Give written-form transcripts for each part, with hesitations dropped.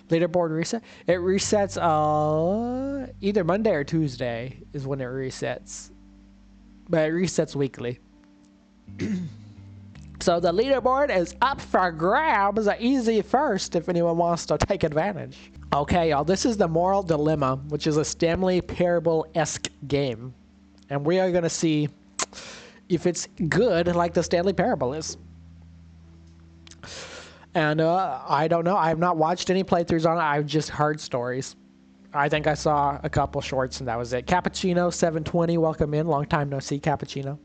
Leaderboard reset. It resets either Monday or Tuesday is when it resets. But it resets weekly. So the leaderboard is up for grabs. Easy first if anyone wants to take advantage. Okay, y'all. This is the Moral Dilemma, which is a Stanley Parable-esque game. And we are going to see if it's good like the Stanley Parable is. And I don't know. I have not watched any playthroughs on it. I've just heard stories. I think I saw a couple shorts and that was it. Cappuccino 720, welcome in. Long time no see, Cappuccino.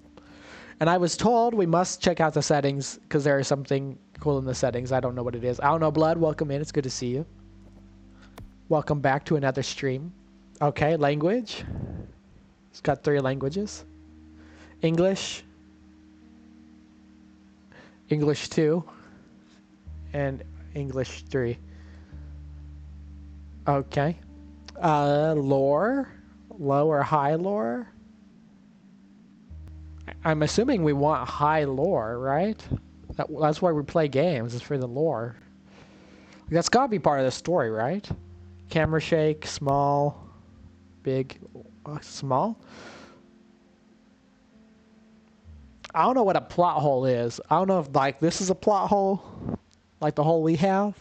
And I was told we must check out the settings because there is something cool in the settings. I don't know what it is. I don't know, Blood. Welcome in. It's good to see you. Welcome back to another stream. Okay, language. It's got 3 languages. English. English 2. And English 3. Okay. Lore. Low or high lore? I'm assuming we want high lore, right? That's why we play games, is for the lore. That's gotta be part of the story, right? Camera shake, small, big, small? I don't know what a plot hole is. I don't know if, like, this is a plot hole, like the hole we have,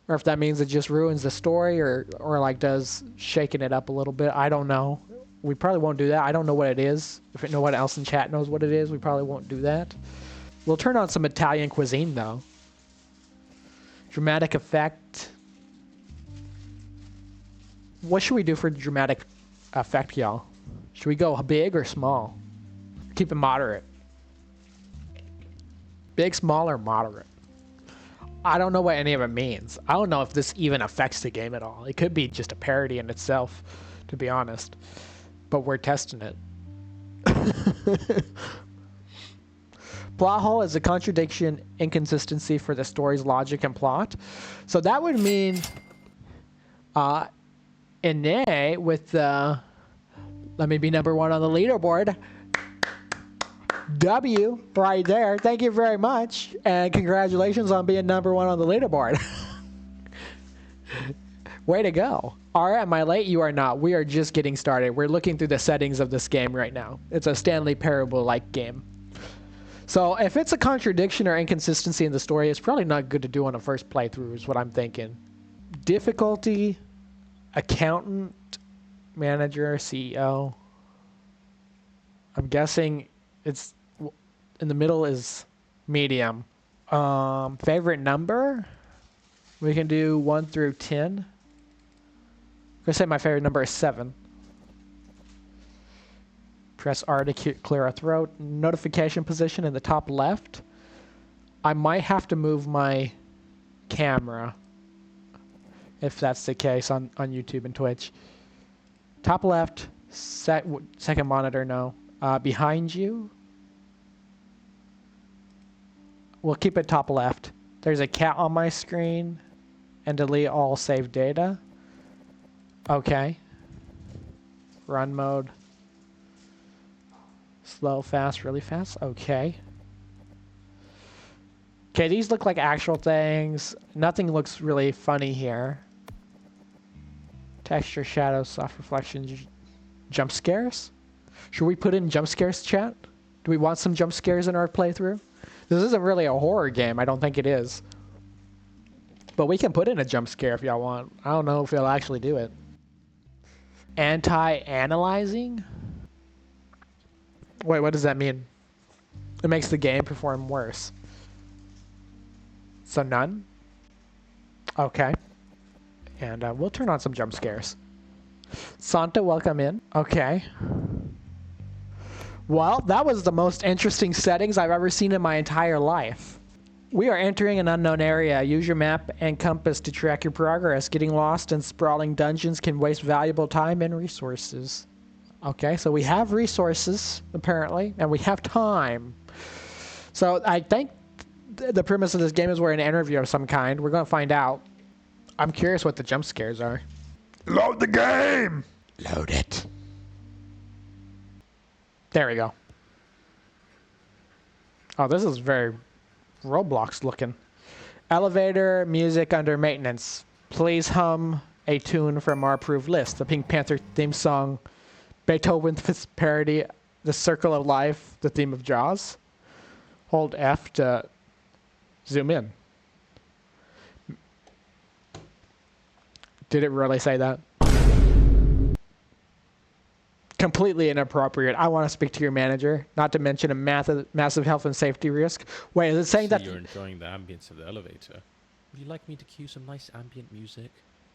or if that means it just ruins the story, or like does shaking it up a little bit. I don't know. We probably won't do that. I don't know what it is. If no one else in chat knows what it is, we probably won't do that. We'll turn on some Italian cuisine, though. Dramatic effect. What should we do for dramatic effect, y'all? Should we go big or small? Keep it moderate. Big, small, or moderate? I don't know what any of it means. I don't know if this even affects the game at all. It could be just a parody in itself, to be honest. But we're testing it. Plot hole is a contradiction, inconsistency for the story's logic and plot. So that would mean Inne with the, let me be number 1 on the leaderboard. W right there. Thank you very much. And congratulations on being number 1 on the leaderboard. Way to go. All right, am I late? You are not. We are just getting started. We're looking through the settings of this game right now. It's a Stanley Parable-like game. So if it's a contradiction or inconsistency in the story, it's probably not good to do on a first playthrough is what I'm thinking. Difficulty, accountant, manager, CEO. I'm guessing it's in the middle is medium. Favorite number? We can do 1 through 10. I'm gonna say my favorite number is 7. Press R to clear our throat. Notification position in the top left. I might have to move my camera if that's the case on YouTube and Twitch. Top left, second monitor, no. Behind you. We'll keep it top left. There's a cat on my screen. And delete all saved data. Okay. Run mode. Slow, fast, really fast. Okay. Okay, these look like actual things. Nothing looks really funny here. Texture, shadows, soft reflections, jump scares. Should we put in jump scares, chat? Do we want some jump scares in our playthrough? This isn't really a horror game. I don't think it is. But we can put in a jump scare if y'all want. I don't know if it'll actually do it. Anti-analyzing? Wait, what does that mean? It makes the game perform worse. So none? Okay. And we'll turn on some jump scares. Santa, welcome in. Okay. Well, that was the most interesting settings I've ever seen in my entire life. We are entering an unknown area. Use your map and compass to track your progress. Getting lost in sprawling dungeons can waste valuable time and resources. Okay, so we have resources, apparently, and we have time. So I think the premise of this game is we're in an interview of some kind. We're going to find out. I'm curious what the jump scares are. Load the game! Load it. There we go. Oh, this is very Roblox looking. Elevator, music under maintenance. Please hum a tune from our approved list. The Pink Panther theme song, Beethoven's parody, The Circle of Life, the theme of Jaws. Hold F to zoom in. Did it really say that? Completely inappropriate. I want to speak to your manager, not to mention a massive health and safety risk. Wait, is it saying that... You're enjoying the ambience of the elevator. Would you like me to cue some nice ambient music?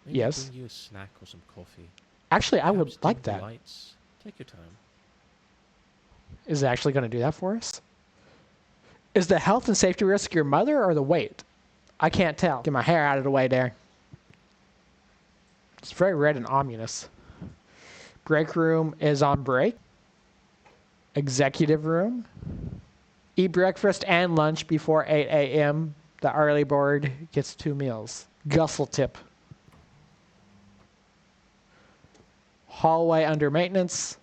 Maybe Yes. bring you a snack or some coffee. Actually, I would Perhaps like dim the that. lights. Take your time. Is it actually going to do that for us? Is the health and safety risk your mother or the weight? I can't tell. Get my hair out of the way there. It's very red and ominous. Break room is on break. Executive room. Eat breakfast and lunch before 8 a.m. The early bird gets 2 meals. Gustle tip. Hallway under maintenance.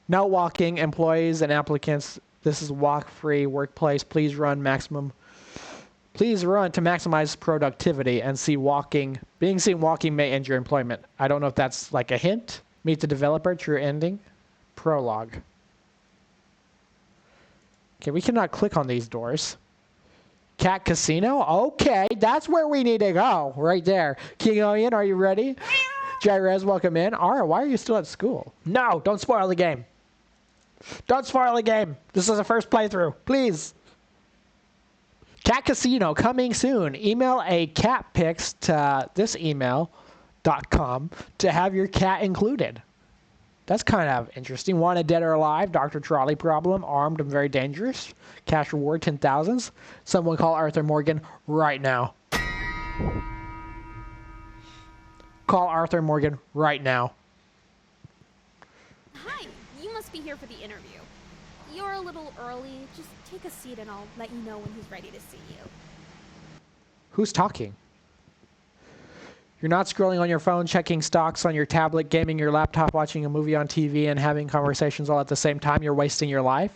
No walking. Employees and applicants. This is walk-free workplace. Please run to maximize productivity and see walking. Being seen walking may end your employment. I don't know if that's like a hint. Meet the developer, true ending. Prologue. Okay, we cannot click on these doors. Cat Casino? Okay, that's where we need to go. Right there. King Onion, are you ready? J-Rez, welcome in. Ara, why are you still at school? No, don't spoil the game. Don't spoil the game. This is the first playthrough. Please. Cat Casino coming soon. Email a cat pics to this email.com to have your cat included. That's kind of interesting. Wanted dead or alive. Dr. Trolley problem. Armed and very dangerous. Cash reward 10,000. Someone call Arthur Morgan right now. Call Arthur Morgan right now. Hi, you must be here for the interview. You're a little early. Just take a seat and I'll let you know when he's ready to see you. Who's talking? You're not scrolling on your phone, checking stocks on your tablet, gaming your laptop, watching a movie on TV, and having conversations all at the same time. You're wasting your life.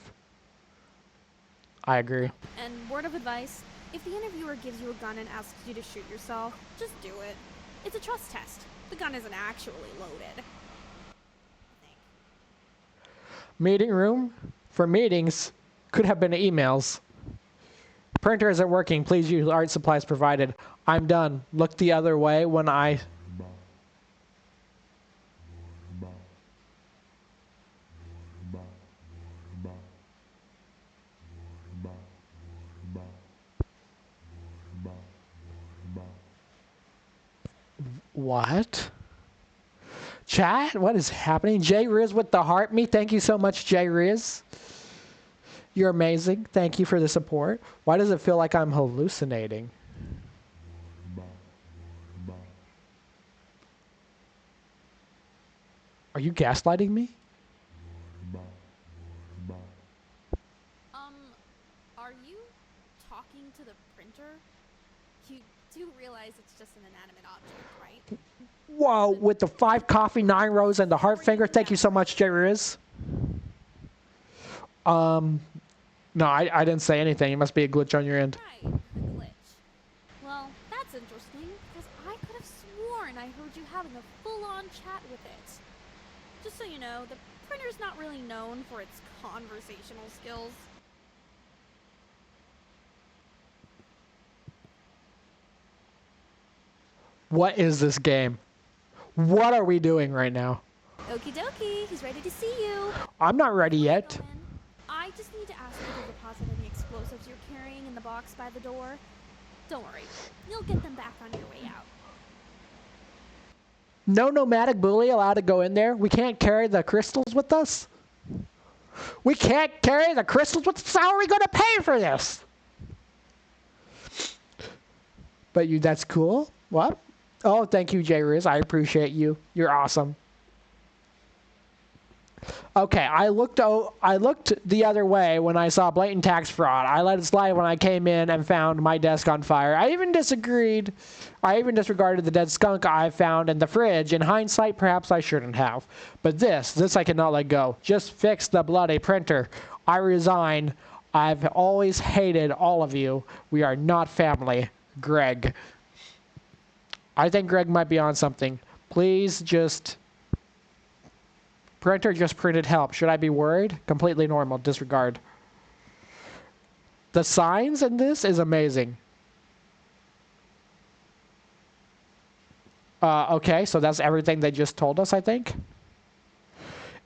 I agree. And word of advice, if the interviewer gives you a gun and asks you to shoot yourself, just do it. It's a trust test. The gun isn't actually loaded. Meeting room for meetings could have been emails. Printer isn't working. Please use art supplies provided. I'm done. Look the other way when I... What? Chat? What is happening? J Riz with the heart me. Thank you so much, J Riz. You're amazing. Thank you for the support. Why does it feel like I'm hallucinating? Are you gaslighting me? Are you talking to the printer? You do realize it's just an inanimate object, right? Whoa, with the 5 coffee, 9 rows, and the heart finger. Thank you so much, J Riz. No, I didn't say anything. It must be a glitch on your end. Right, a glitch. Well, that's interesting, because I could have sworn I heard you having a full-on chat with it. Just so you know, the printer's not really known for its conversational skills. What is this game? What are we doing right now? Okie dokie, he's ready to see you. I'm not ready yet. I just need to ask you to deposit any explosives you're carrying in the box by the door. Don't worry, you'll get them back on your way out. No nomadic bully allowed to go in there? We can't carry the crystals with us? We can't carry the crystals with us? How are we going to pay for this? But that's cool. What? Oh, thank you, J Riz. I appreciate you. You're awesome. Okay, I looked the other way when I saw blatant tax fraud. I let it slide when I came in and found my desk on fire. I even disregarded the dead skunk I found in the fridge. In hindsight, perhaps I shouldn't have. But this I cannot let go. Just fix the bloody printer. I resign. I've always hated all of you. We are not family. Greg. I think Greg might be on something. Please just... Printer just printed help. Should I be worried? Completely normal. Disregard. The signs in this is amazing. Okay, so that's everything they just told us, I think.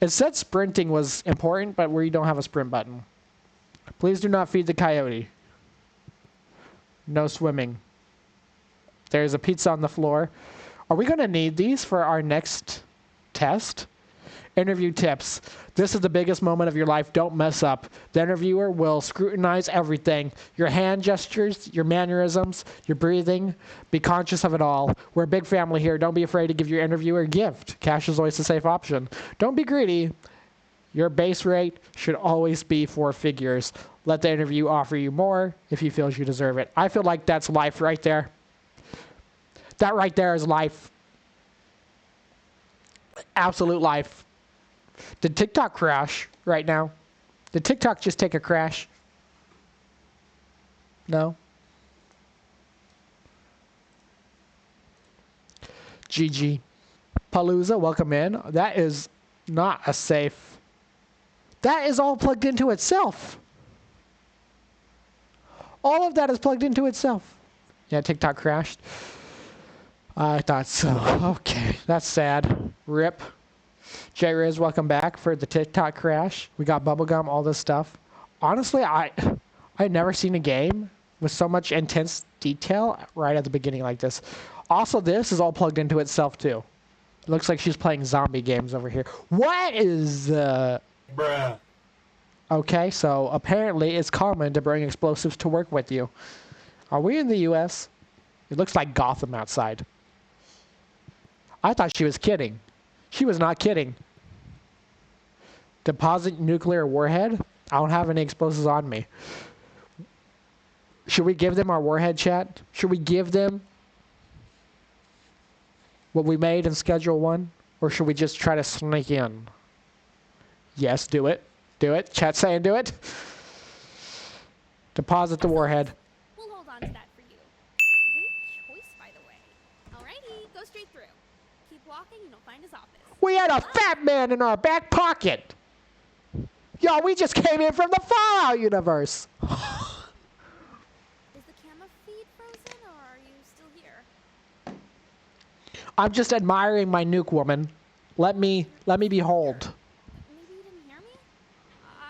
It said sprinting was important, but we don't have a sprint button. Please do not feed the coyote. No swimming. There's a pizza on the floor. Are we going to need these for our next test? Interview tips. This is the biggest moment of your life. Don't mess up. The interviewer will scrutinize everything. Your hand gestures, your mannerisms, your breathing. Be conscious of it all. We're a big family here. Don't be afraid to give your interviewer a gift. Cash is always a safe option. Don't be greedy. Your base rate should always be 4 figures. Let the interview offer you more if he feels you deserve it. I feel like that's life right there. That right there is life. Absolute life. Did TikTok crash right now? Did TikTok just take a crash? No? GG. Palooza, welcome in. That is not a safe. That is all plugged into itself. All of that is plugged into itself. Yeah, TikTok crashed. I thought so. Okay, that's sad. RIP. J-Riz, welcome back for the TikTok crash. We got bubblegum, all this stuff. Honestly, I've never seen a game with so much intense detail right at the beginning like this. Also, this is all plugged into itself, too. It looks like she's playing zombie games over here. What is... Bruh. Okay, so apparently it's common to bring explosives to work with you. Are we in the U.S.? It looks like Gotham outside. I thought she was kidding. She was not kidding. Deposit nuclear warhead? I don't have any explosives on me. Should we give them our warhead, chat? Should we give them what we made in Schedule 1? Or should we just try to sneak in? Yes, do it. Do it. Chat saying do it. Deposit the warhead. We'll hold on to that for you. Great choice, by the way. Alrighty, go straight through. Keep walking and you'll find his office. We had a fat man in our back pocket. Yo, we just came in from the Fallout universe. Is the camera feed frozen or are you still here? I'm just admiring my nuke woman. Let me behold. Maybe you didn't hear me?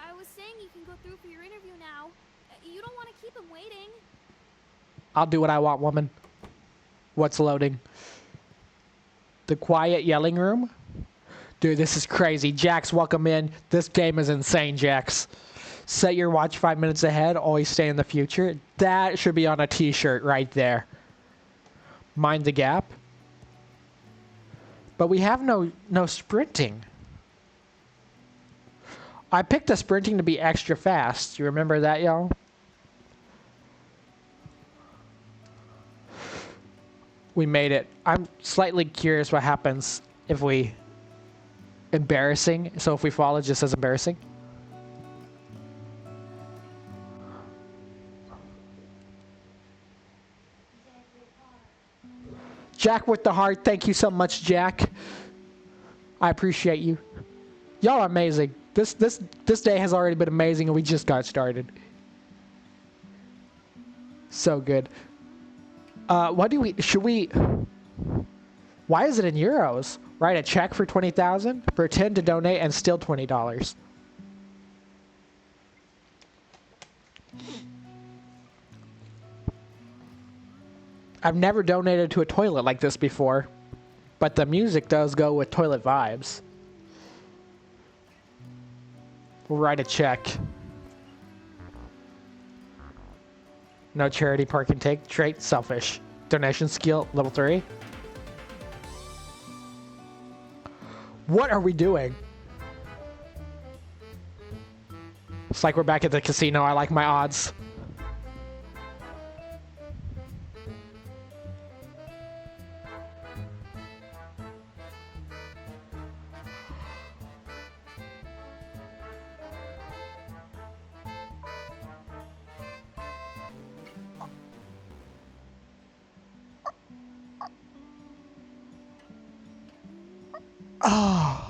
I was saying you can go through for your interview now. You don't want to keep him waiting. I'll do what I want, woman. What's loading? The quiet yelling room? Dude, this is crazy. Jax, welcome in. This game is insane, Jax. Set your watch 5 minutes ahead. Always stay in the future. That should be on a t-shirt right there. Mind the gap. But we have no sprinting. I picked the sprinting to be extra fast. You remember that, y'all? We made it. I'm slightly curious what happens if we... Embarrassing. So if we fall, it just says embarrassing. Jack with the heart. Thank you so much, Jack. I appreciate you. Y'all are amazing. This day has already been amazing and we just got started. So good. Should we... Why is it in euros? Write a check for 20,000, pretend to donate, and still $20. I've never donated to a toilet like this before, but the music does go with toilet vibes. We'll write a check. No charity park and take. Trait, selfish. Donation skill, level 3. What are we doing? It's like we're back at the casino. I like my odds. Oh.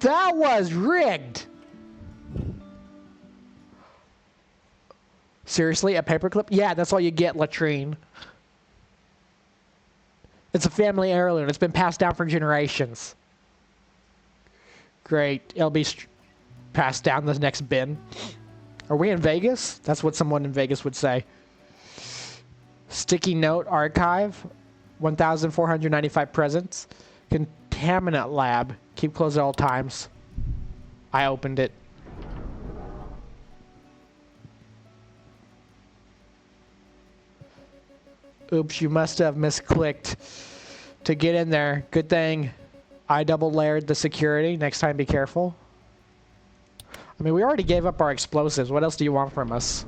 That was rigged. Seriously, a paperclip? Yeah, that's all you get, latrine. It's a family heirloom. It's been passed down for generations. Great. It'll be passed down the next bin. Are we in Vegas? That's what someone in Vegas would say. Sticky note archive. 1,495 presents. Contaminant lab. Keep closed at all times. I opened it. Oops, you must have misclicked to get in there. Good thing I double layered the security. Next time, be careful. I mean, we already gave up our explosives. What else do you want from us?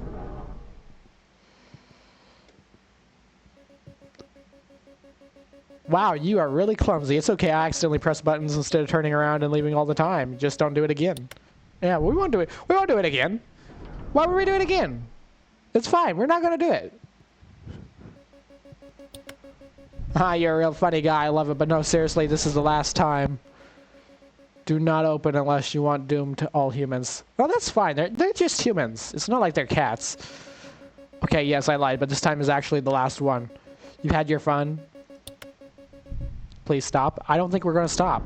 Wow, you are really clumsy. It's okay, I accidentally press buttons instead of turning around and leaving all the time. Just don't do it again. Yeah, we won't do it. We won't do it again. Why would we do it again? It's fine. We're not going to do it. Ah, you're a real funny guy. I love it. But no, seriously, this is the last time. Do not open unless you want doom to all humans. Well, that's fine. They're just humans. It's not like they're cats. Okay, yes, I lied, but this time is actually the last one. You've had your fun. Please stop. I don't think we're going to stop.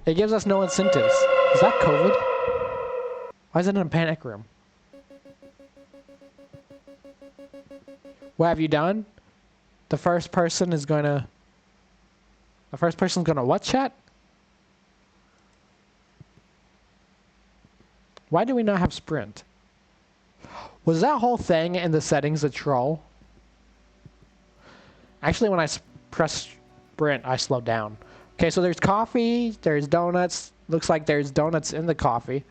It gives us no incentives. Is that COVID? Why is it in a panic room? What have you done? The first person is going to... The first person's going to what, chat? Why do we not have sprint? Was that whole thing in the settings a troll? Actually, when I press sprint, I slow down. Okay, so there's coffee, there's donuts. Looks like there's donuts in the coffee.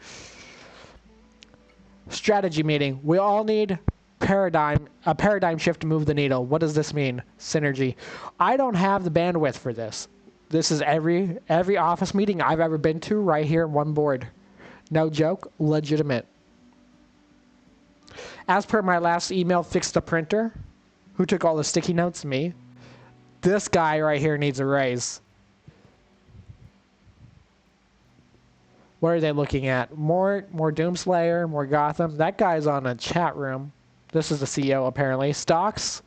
Strategy meeting. We all need a paradigm shift to move the needle. What does this mean? Synergy. I don't have the bandwidth for this. This is every office meeting I've ever been to right here in one board. No joke, legitimate. As per my last email, fix the printer. Who took all the sticky notes? Me. This guy right here needs a raise. What are they looking at? More Doomslayer, more Gotham. That guy's on a chat room. This is the CEO apparently. Stocks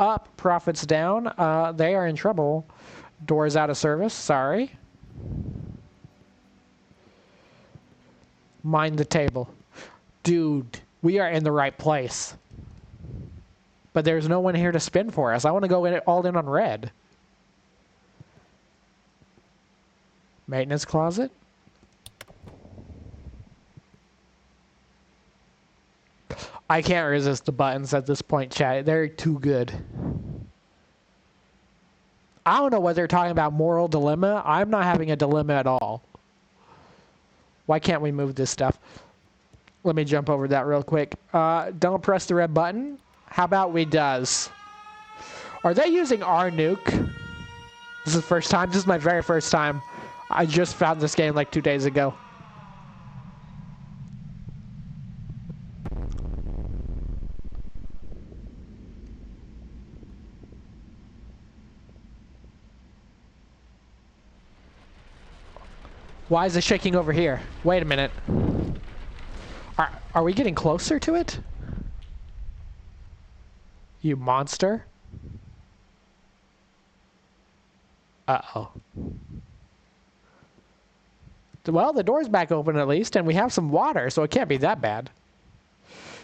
up, profits down. They are in trouble. Doors out of service. Sorry. Mind the table. Dude, we are in the right place. But there's no one here to spin for us. I want to go all in on red. Maintenance closet. I can't resist the buttons at this point, chat. They're too good. I don't know what they're talking about, moral dilemma. I'm not having a dilemma at all. Why can't we move this stuff? Let me jump over that real quick. Don't press the red button. How about we does? Are they using our nuke? This is the first time. This is my very first time. I just found this game like 2 days ago. Why is it shaking over here? Wait a minute. Are we getting closer to it? You monster. Uh-oh. Well, the door's back open at least, and we have some water, so it can't be that bad.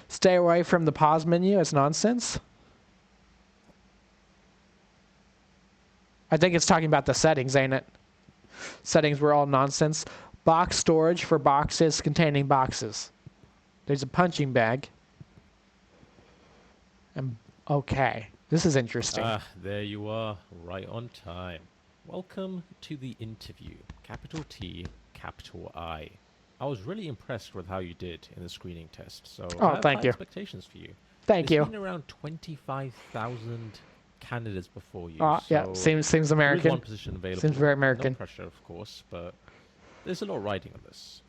Stay away from the pause menu. It's nonsense. I think it's talking about the settings, ain't it? Settings were all nonsense. Box storage for boxes containing boxes. There's a punching bag. And okay. This is interesting. Ah, there you are, right on time. Welcome to the interview. Capital T, capital I. I was really impressed with how you did in the screening test, so Oh, I have thank high you. expectations for you. Thank There's you. been around 25,000 candidates before you, Yeah, so seems there is American. one position available. Seems very No American. pressure, of course, but there's a lot riding on this.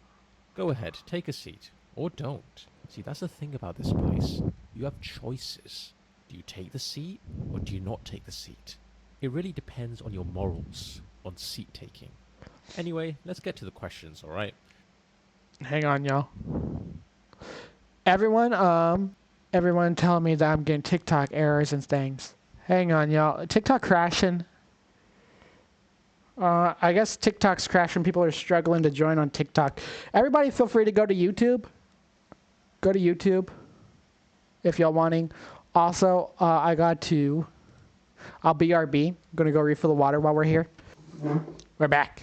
Go ahead, take a seat. Or don't. See, that's the thing about this place. You have choices. Do you take the seat, or do you not take the seat? It really depends on your morals, on seat taking. Anyway, let's get to the questions, alright? Hang on, y'all. Everyone telling me that I'm getting TikTok errors and things. Hang on, y'all. TikTok crashing. I guess TikTok's crashing. People are struggling to join on TikTok. Everybody feel free to go to YouTube. Go to YouTube if y'all wanting. Also, I'll BRB. I'm going to go refill the water while we're here. We're back.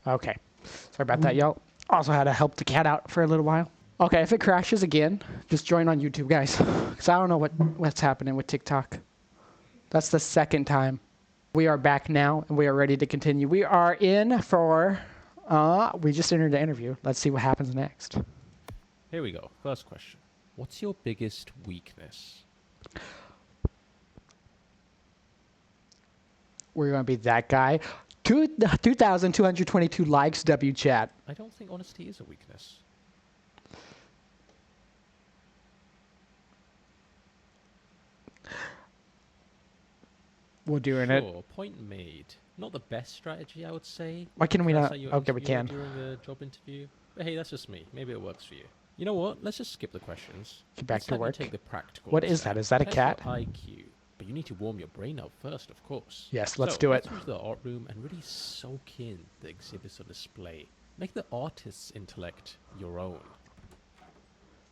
Okay. Sorry about that, y'all. Also had to help the cat out for a little while. Okay, if it crashes again, just join on YouTube, guys. Because I don't know what's happening with TikTok. That's the second time. We are back now, and we are ready to continue. We are in for... we just entered the interview. Let's see what happens next. Here we go. First question. What's your biggest weakness? We're going to be that guy. 2,222 likes, W chat. I don't think honesty is a weakness. We're doing Sure, it. point made. Not the best strategy, I would say. Why can we That's not? how you Okay, we interview can. during the job interview. But hey, that's just me. Maybe it works for you. You know what? Let's just skip the questions. Get back Let's to let you work. take the practical. What is instead. that? Is that a Test cat? your IQ. But you need to warm your brain up first, of course. Yes, let's So, do it. Let's move to the art room and really soak in the exhibits on display. Make the artist's intellect your own.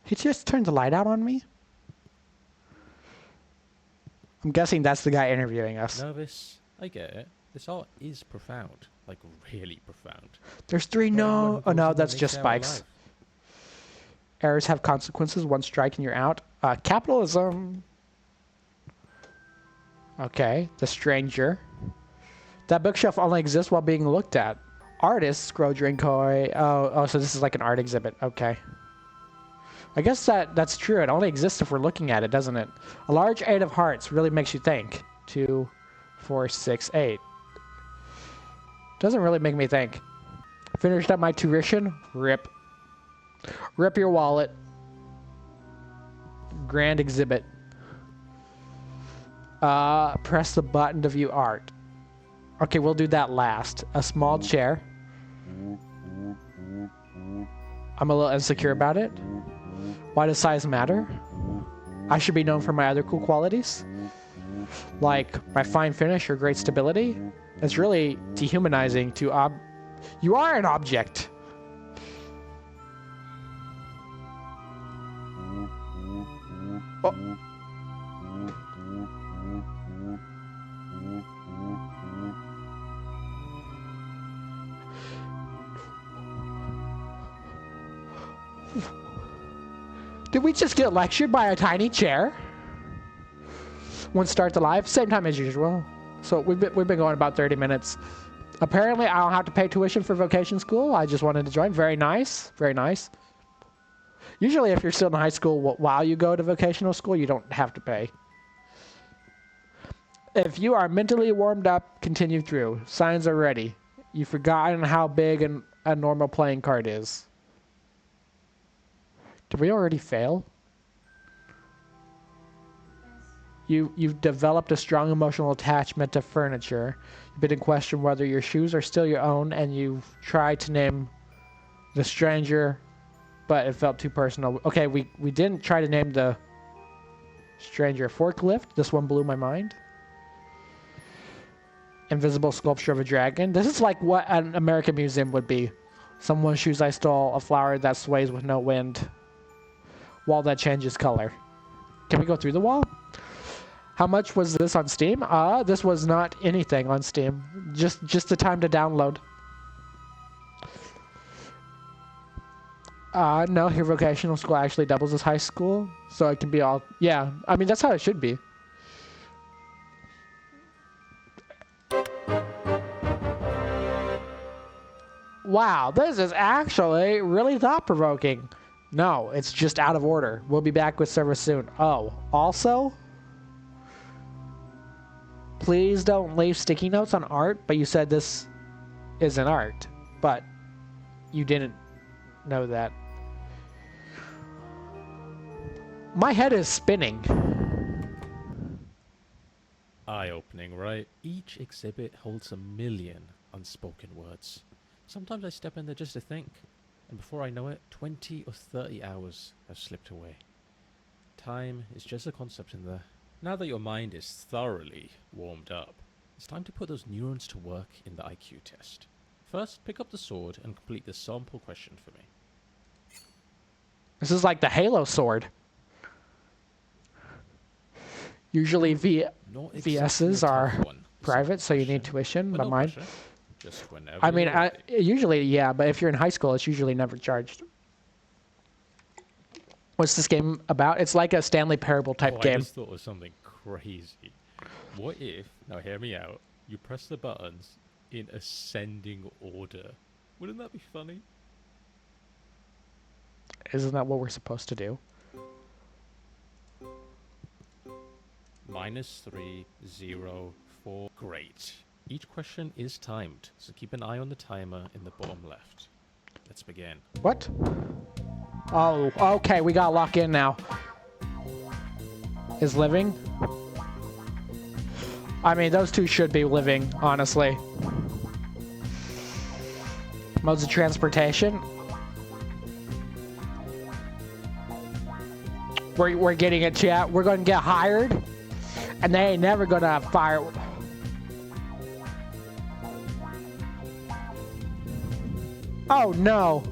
He just turned the light out on me? I'm guessing that's the guy interviewing us. Nervous? I get it. This art is profound. Like, really profound. There's three. Not everyone No. who Oh, goes no, in there that's makes just it out spikes. alive. Errors have consequences. One strike and you're out. Capitalism. Okay. The Stranger. That bookshelf only exists while being looked at. Artists, grow, drink, koi. Oh, so this is like an art exhibit. Okay. I guess that's true. It only exists if we're looking at it, doesn't it? A large 8 of hearts really makes you think. 2, 4, 6, 8. Doesn't really make me think. Finished up my tuition. Rip. Rip your wallet. Grand exhibit. Press the button to view art. Okay, we'll do that last. A small chair. I'm a little insecure about it. Why does size matter? I should be known for my other cool qualities. Like my fine finish or great stability. It's really dehumanizing to You are an object. Oh. Did we just get lectured by a tiny chair? Once start the live, same time as usual. So we've been going about 30 minutes. Apparently, I don't have to pay tuition for vocation school. I just wanted to join. Very nice. Very nice. Usually, if you're still in high school while you go to vocational school, you don't have to pay. If you are mentally warmed up, continue through. Signs are ready. You've forgotten how big a normal playing card is. Did we already fail? You've developed a strong emotional attachment to furniture. You've been in question whether your shoes are still your own, and you've tried to name the stranger, but it felt too personal. Okay, we didn't try to name the stranger forklift. This one blew my mind. Invisible sculpture of a dragon. This is like what an American museum would be. Someone's shoes I stole, a flower that sways with no wind, wall that changes color. Can we go through the wall? How much was this on Steam? This was not anything on Steam. Just the time to download. No, your vocational school actually doubles as high school, so it can be all. Yeah, I mean that's how it should be. Wow, this is actually really thought-provoking. No, it's just out of order. We'll be back with service soon. Oh, also, please don't leave sticky notes on art, but you said this isn't art, but you didn't know that. My head is spinning. Eye-opening, right? Each exhibit holds a million unspoken words. Sometimes I step in there just to think, and before I know it, 20 or 30 hours have slipped away. Time is just a concept in there. Now that your mind is thoroughly warmed up, it's time to put those neurons to work in the IQ test. First, pick up the sword and complete the sample question for me. This is like the Halo sword. Usually Not exactly VSs a are tough one. private, so you need Question, tuition, but but no mine... pressure. Just whenever I mean, you're ready. usually, yeah, but if you're in high school, it's usually never charged. What's this game about? It's like a Stanley Parable type I game. just thought of something crazy. What if, now hear me out, you press the buttons in ascending order? Wouldn't that be funny? Isn't that what we're supposed to do? -3, 0, 4. Great. Each question is timed, so keep an eye on the timer in the bottom left. Let's begin. What? Oh, okay, we gotta lock in now. Is living? I mean, those two should be living, honestly. Modes of transportation. We're getting it, chat. We're gonna get hired, and they ain't never gonna fire. Oh no.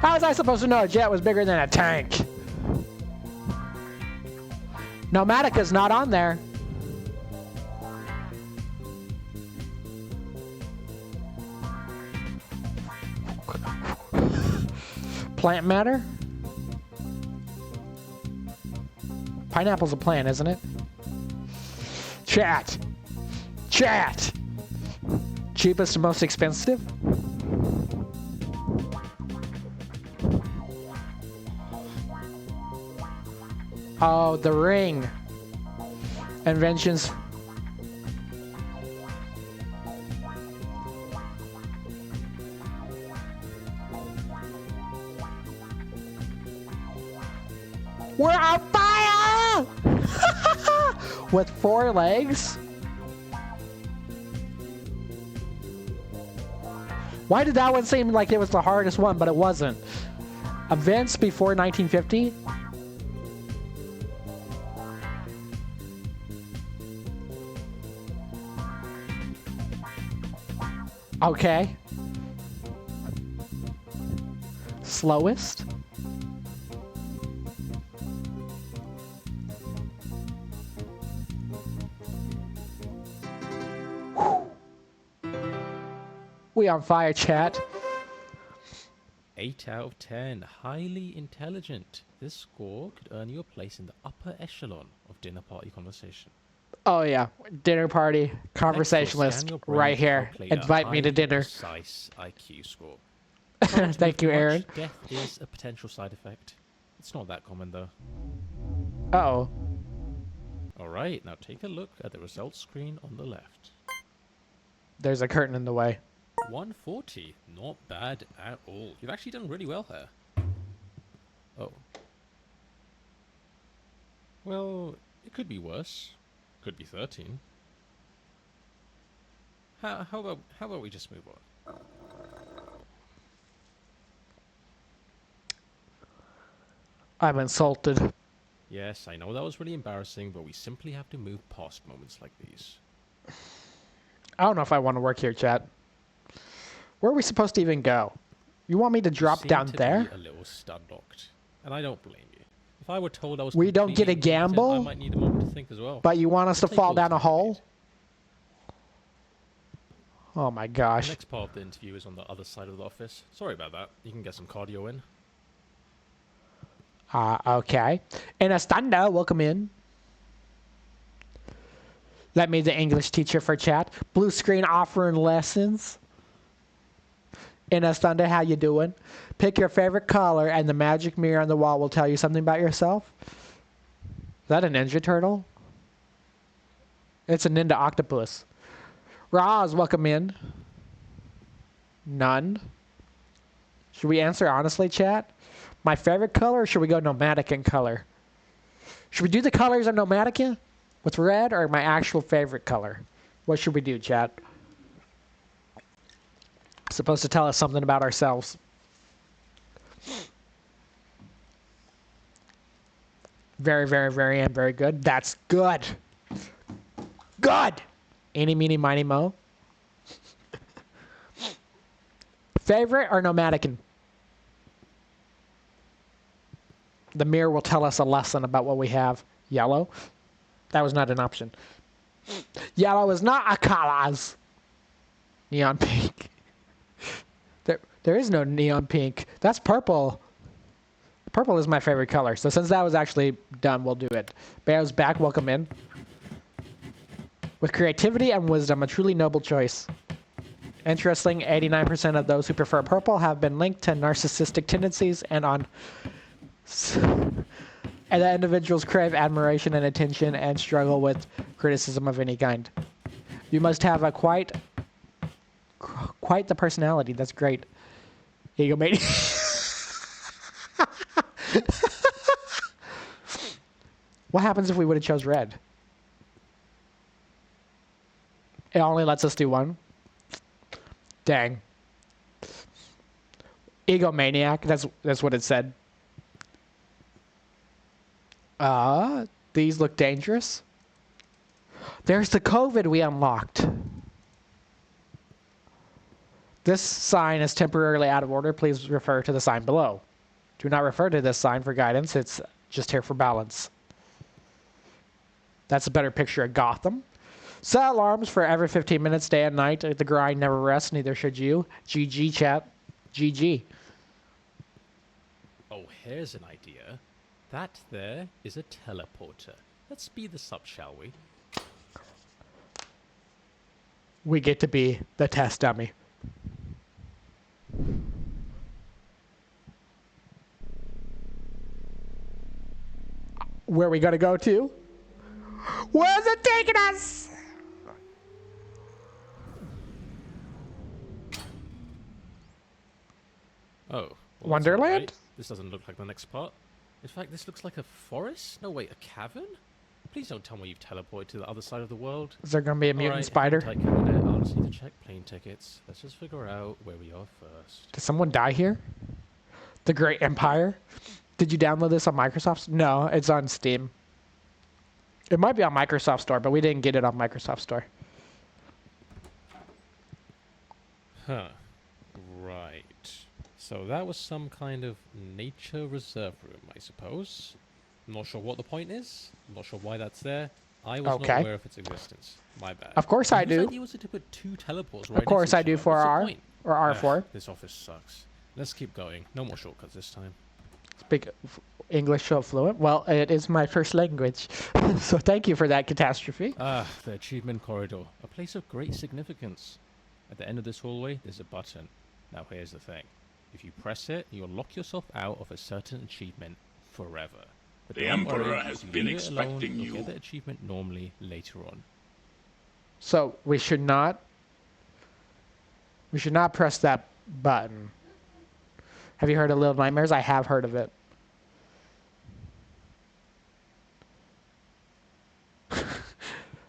How was I supposed to know a jet was bigger than a tank? Nomadica's not on there. Plant matter? Pineapple's a plant, isn't it? Chat. Chat. Cheapest and most expensive? Oh, the ring. Inventions. We're on fire! With 4 legs? Why did that one seem like it was the hardest one, but it wasn't? Events before 1950? Okay. Slowest? We on fire, chat. 8 out of 10. Highly intelligent. This score could earn you a place in the upper echelon of dinner party conversation. Oh yeah, dinner party, conversationalist, Scan your brain right to here. calculate a Invite me to highly dinner. Precise IQ score. Try not to Thank move you, too much. Aaron. Death is a potential side effect. It's not that common though. Uh-oh. Alright, now take a look at the results screen on the left. There's a curtain in the way. 140. Not bad at all. You've actually done really well here. Oh. Well, it could be worse. Could be 13. How about we just move on? I'm insulted. Yes, I know that was really embarrassing, but we simply have to move past moments like these. I don't know if I want to work here, chat. Where are we supposed to even go? You want me to drop Seem down to there? be a little stun-locked, and I don't blame you. If I were told I was We don't get a completely incompetent, gamble? I might need a moment to think as well. But you want us to Take fall all the down a time you hole? need. Oh my The gosh. next part of the interview is on the other side of the office. Sorry about that. You can get some cardio in. Okay. Inastanda, welcome in. Let me the English teacher for chat. Blue screen offering lessons. Inastanda, how you doing? Pick your favorite color and the magic mirror on the wall will tell you something about yourself. Is that a Ninja Turtle? It's a Ninja Octopus. Roz, welcome in. None. Should we answer honestly, chat? My favorite color, or should we go Nomadican color? Should we do the colors of Nomadican with red, or my actual favorite color? What should we do, chat? It's supposed to tell us something about ourselves. Very, very, very, and very good. That's good. Good! Eeny, meeny, miny, mo. Favorite or Nomadican? The mirror will tell us a lesson about what we have. Yellow? That was not an option. Yellow is not a color. Neon pink. There is no neon pink. That's purple. Purple is my favorite color. So since that was actually done, we'll do it. Bear's back. Welcome in. With creativity and wisdom, a truly noble choice. Interesting, 89% of those who prefer purple have been linked to narcissistic tendencies and that individuals crave admiration and attention and struggle with criticism of any kind. You must have a quite the personality. That's great. Egomaniac. What happens if we would have chose red? It only lets us do one. Dang. Egomaniac. That's what it said. These look dangerous. There's the COVID we unlocked. This sign is temporarily out of order. Please refer to the sign below. Do not refer to this sign for guidance. It's just here for balance. That's a better picture of Gotham. Set alarms for every 15 minutes, day and night. The grind never rests, neither should you. GG, chat. GG. Oh, here's an idea. That there is a teleporter. Let's speed this up, shall we? We get to be the test dummy. Where are we going to go to? Where's it taking us? Oh. Well, Wonderland? right. This doesn't look like the next part. In fact, this looks like a forest? No, wait, a cavern? Please don't tell me you've teleported to the other side of the world. Is there going to be a mutant Alright, spider? hang tight, Cabinet. I'll just need to check plane tickets. Let's just figure out where we are first. Did someone die here? The Great Empire? Did you download this on Microsoft? No, it's on Steam. It might be on Microsoft Store, but we didn't get it on Microsoft Store. Huh. Right. So that was some kind of nature reserve room, I suppose. I'm not sure what the point is. I'm not sure why that's there. I was not aware of its existence. My bad. Of course I do. Whose idea was it to put two teleports right Of course next to I each do other? for What's the R point? or R4. This office sucks. Let's keep going. No more shortcuts this time. Speak English so fluent. Well, it is my first language. So thank you for that catastrophe. Ah, the achievement corridor. A place of great significance. At the end of this hallway, there's a button. Now here's the thing. If you press it, you'll lock yourself out of a certain achievement forever. But The don't Emperor worry, has if you been leave it alone, expecting you'll you. get the achievement normally later on. So we should not press that button. Have you heard of Little Nightmares? I have heard of it.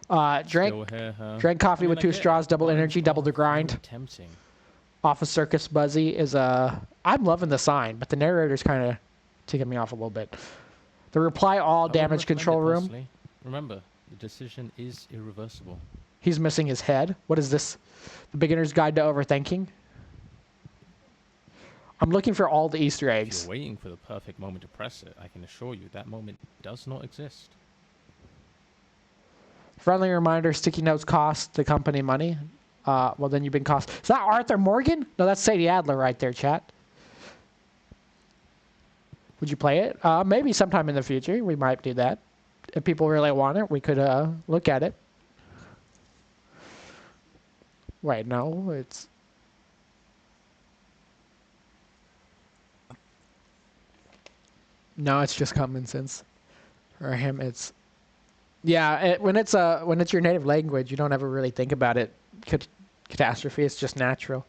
Drank Still here, huh? drank coffee I mean, with I two get it. straws, double Wine energy, double the very grind. Tempting. Office Circus Buzzy is a... I'm loving the sign, but the narrator's kind of ticking me off a little bit. The reply all I wouldn't damage recommend control it room. personally. Remember, the decision is irreversible. He's missing his head. What is this? The Beginner's Guide to Overthinking. I'm looking for all the Easter If eggs. you're waiting for the perfect moment to press it, I can assure you that moment does not exist. Friendly reminder, sticky notes cost the company money. Well, then you've been cost. Is that Arthur Morgan? No, that's Sadie Adler right there, chat. Would you play it? Maybe sometime in the future we might do that. If people really want it, we could look at it. Wait, no, it's... No, it's just common sense. For him, it's... Yeah, when it's your native language, you don't ever really think about it. Catastrophe, it's just natural.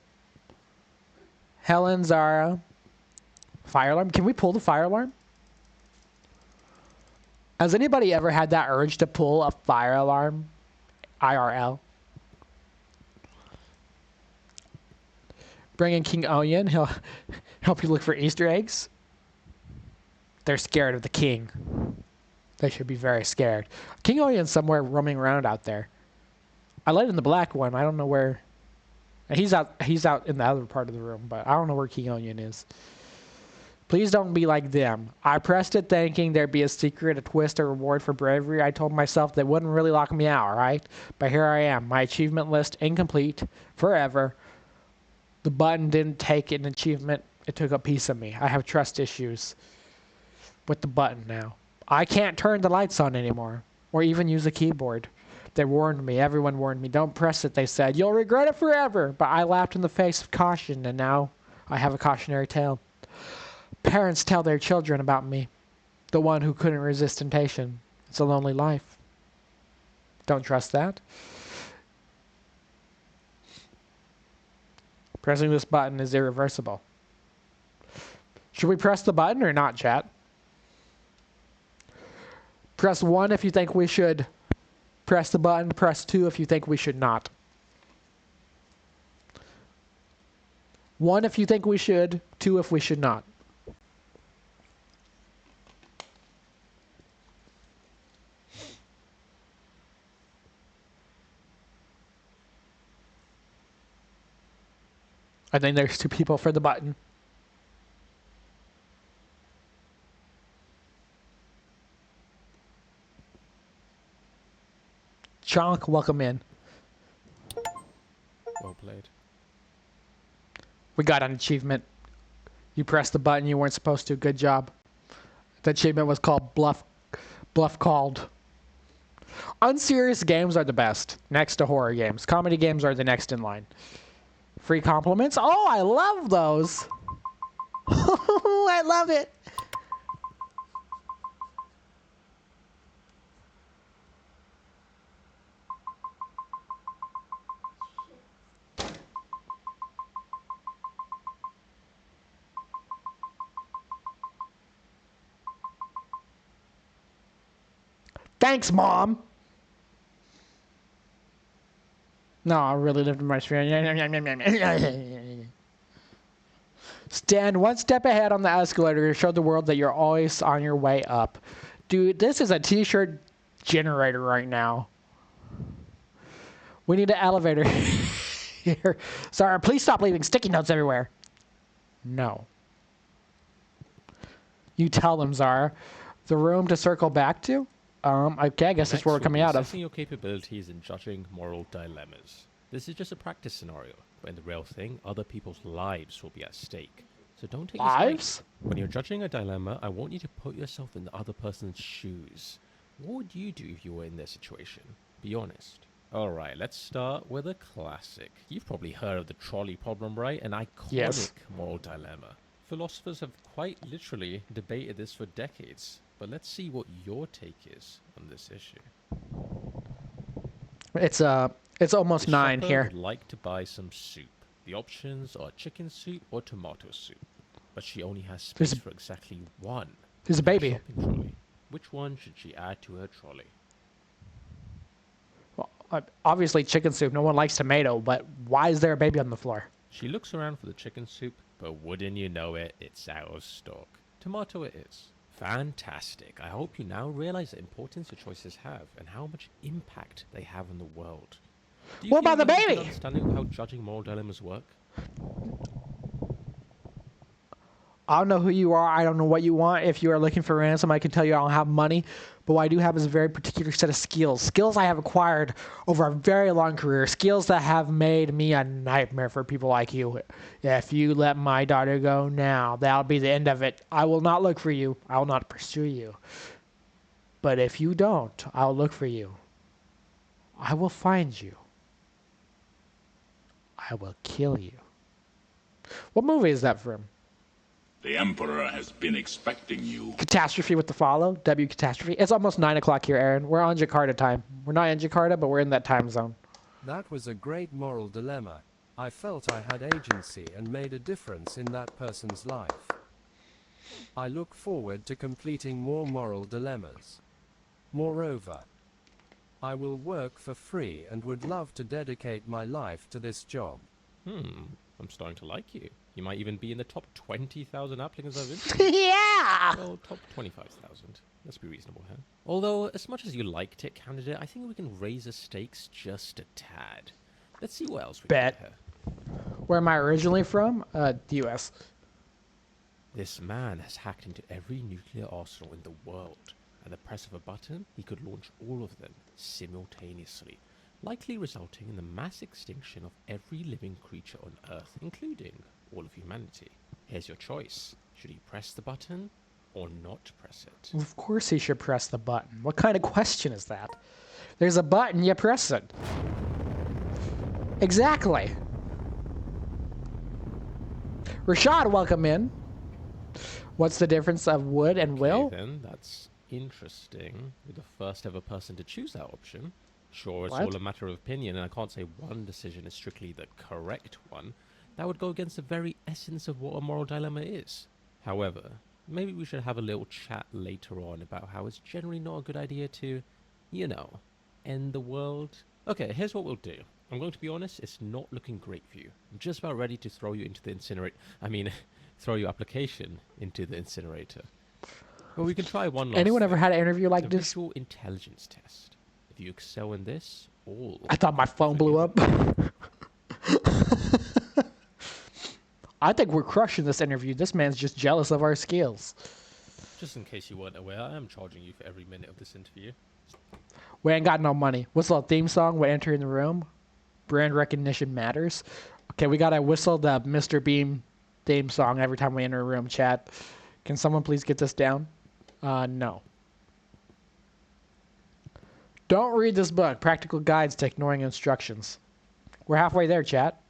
Helen, Zara. Fire alarm? Can we pull the fire alarm? Has anybody ever had that urge to pull a fire alarm? IRL. Bring in King Onion. He'll help you look for Easter eggs. They're scared of the king. They should be very scared. King Onion's somewhere roaming around out there. I let in the black one. I don't know where. He's out in the other part of the room, but I don't know where King Onion is. Please don't be like them. I pressed it thinking there'd be a secret, a twist, a reward for bravery. I told myself they wouldn't really lock me out, right? But here I am. My achievement list incomplete. Forever. The button didn't take an achievement. It took a piece of me. I have trust issues with the button now. I can't turn the lights on anymore. Or even use a keyboard. They warned me. Everyone warned me. Don't press it, they said. You'll regret it forever. But I laughed in the face of caution, and now I have a cautionary tale. Parents tell their children about me. The one who couldn't resist temptation. It's a lonely life. Don't trust that. Pressing this button is irreversible. Should we press the button or not, chat? Press 1 if you think we should press the button. Press 2 if you think we should not. 1 if you think we should. 2 if we should not. I think there's 2 people for the button. Chonk, welcome in. Well played. We got an achievement. You pressed the button you weren't supposed to. Good job. The achievement was called Bluff Called. Unserious games are the best, next to horror games. Comedy games are the next in line. Free compliments? Oh, I love those. I love it. Thanks, Mom. No, I really lived in my sphere. Stand one step ahead on the escalator to show the world that you're always on your way up. Dude, this is a t-shirt generator right now. We need an elevator here. Sorry, please stop leaving sticky notes everywhere. No. You tell them, Zara. The room to circle back to? Okay, I guess that's where we're coming out of. Assessing your capabilities in judging moral dilemmas. This is just a practice scenario, but in the real thing, other people's lives will be at stake. So don't take Lives? When you're judging a dilemma, I want you to put yourself in the other person's shoes. What would you do if you were in their situation? Be honest. Alright, let's start with a classic. You've probably heard of the trolley problem, right? An iconic moral dilemma. Philosophers have quite literally debated this for decades. But let's see what your take is on this issue. It's almost The 9 shopper here. would like to buy some soup. The options are chicken soup or tomato soup. But she only has space for exactly one. There's a in her baby. shopping trolley. Which one should she add to her trolley? Well, obviously chicken soup. No one likes tomato, but why is there a baby on the floor? She looks around for the chicken soup, but wouldn't you know it, it's out of stock. Tomato it is. Fantastic. I hope you now realize the importance your choices have and how much impact they have on the world. Do you What about the you have a good baby? understanding of how judging moral dilemmas work? I don't know who you are. I don't know what you want. If you are looking for ransom, I can tell you I don't have money. But what I do have is a very particular set of skills. Skills I have acquired over a very long career. Skills that have made me a nightmare for people like you. If you let my daughter go now, that'll be the end of it. I will not look for you. I will not pursue you. But if you don't, I'll look for you. I will find you. I will kill you. What movie is that from? The Emperor has been expecting you. Catastrophe with the follow. W Catastrophe. It's almost 9 o'clock here, Aaron. We're on Jakarta time. We're not in Jakarta, but we're in that time zone. That was a great moral dilemma. I felt I had agency and made a difference in that person's life. I look forward to completing more moral dilemmas. Moreover, I will work for free and would love to dedicate my life to this job. I'm starting to like you. You might even be in the top 20,000 applicants I've interviewed. Yeah! Well, top 25,000. Let's be reasonable here. Although, as much as you liked it, candidate, I think we can raise the stakes just a tad. Let's see what else we Bet. can do here. Where am I originally from? The U.S. This man has hacked into every nuclear arsenal in the world. At the press of a button, he could launch all of them simultaneously, likely resulting in the mass extinction of every living creature on Earth, including all of humanity. Here's your choice. Should he press the button or not press it? Of course he should press the button. What kind of question is that? There's a button, you press it. Exactly. Rashad, welcome in. What's the difference of would and will? Okay, then, that's interesting. You're the first ever person to choose that option. Sure, it's What? all a matter of opinion, and I can't say one decision is strictly the correct one. That would go against the very essence of what a moral dilemma is. However, maybe we should have a little chat later on about how it's generally not a good idea to, you know, end the world. Okay, here's what we'll do. I'm going to be honest, it's not looking great for you. I'm just about ready to throw you into the throw your application into the incinerator. But we can try one last Anyone ever thing. had an interview like A this? visual intelligence test. If you excel in this, all. I thought my phone blew up. I think we're crushing this interview. This man's just jealous of our skills. Just in case you weren't aware, I am charging you for every minute of this interview. We ain't got no money. Whistle a theme song when entering the room. Brand recognition matters. Okay, we gotta whistle the Mr. Beam theme song every time we enter a room, chat. Can someone please get this down? No. Don't read this book. Practical Guides to Ignoring Instructions. We're halfway there, chat.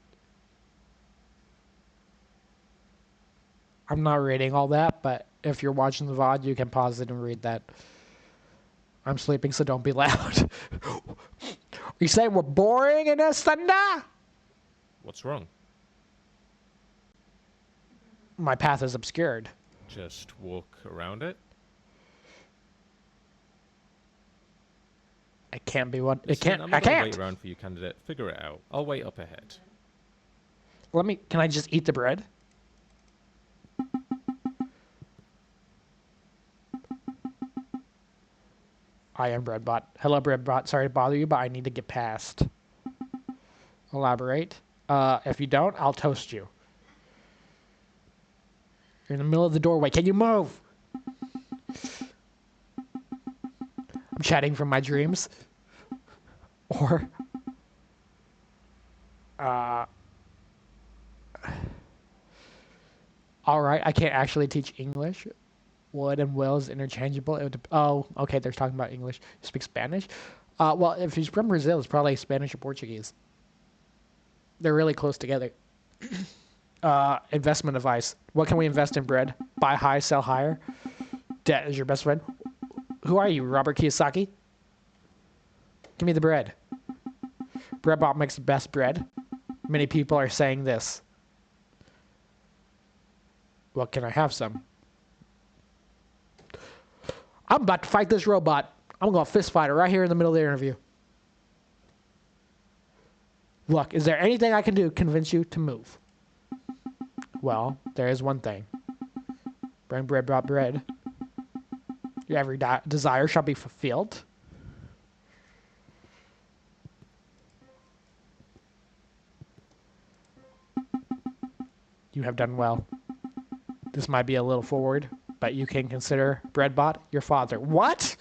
I'm not reading all that, but if you're watching the VOD, you can pause it and read that. I'm sleeping, so don't be loud. You say we're boring in this thunder? What's wrong? My path is obscured. Just walk around it? It can't be what it Listen, can't. I'm I not gonna can't. wait around for you, candidate. Figure it out. I'll wait up ahead. Can I just eat the bread? I am Breadbot. Hello, Breadbot. Sorry to bother you, but I need to get past. Elaborate. If you don't, I'll toast you. You're in the middle of the doorway. Can you move? I'm chatting from my dreams. Or... Alright, I can't actually teach English. Would and will is interchangeable. It would okay, they're talking about English. You speak Spanish? Well, if he's from Brazil, it's probably Spanish or Portuguese. They're really close together. Investment advice. What can we invest in, bread? Buy high, sell higher. Debt is your best friend. Who are you, Robert Kiyosaki? Give me the bread. Breadbot makes the best bread. Many people are saying this. Well, can I have some? I'm about to fight this robot. I'm going to fist fight her right here in the middle of the interview. Look, is there anything I can do to convince you to move? Well, there is one thing. Bring bread, brought bread. Your every desire shall be fulfilled. You have done well. This might be a little forward, but you can consider Breadbot your father. What?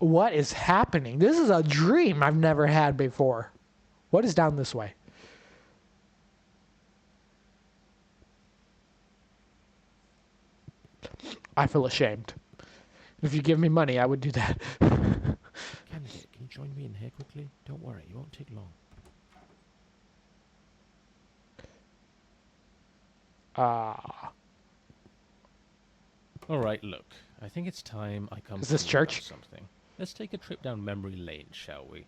What is happening? This is a dream I've never had before. What is down this way? I feel ashamed. If you give me money, I would do that. Candidate, can you join me in here quickly? Don't worry, it won't take long. Alright, look. I think it's time I come Is to this you church? about something. Let's take a trip down memory lane, shall we?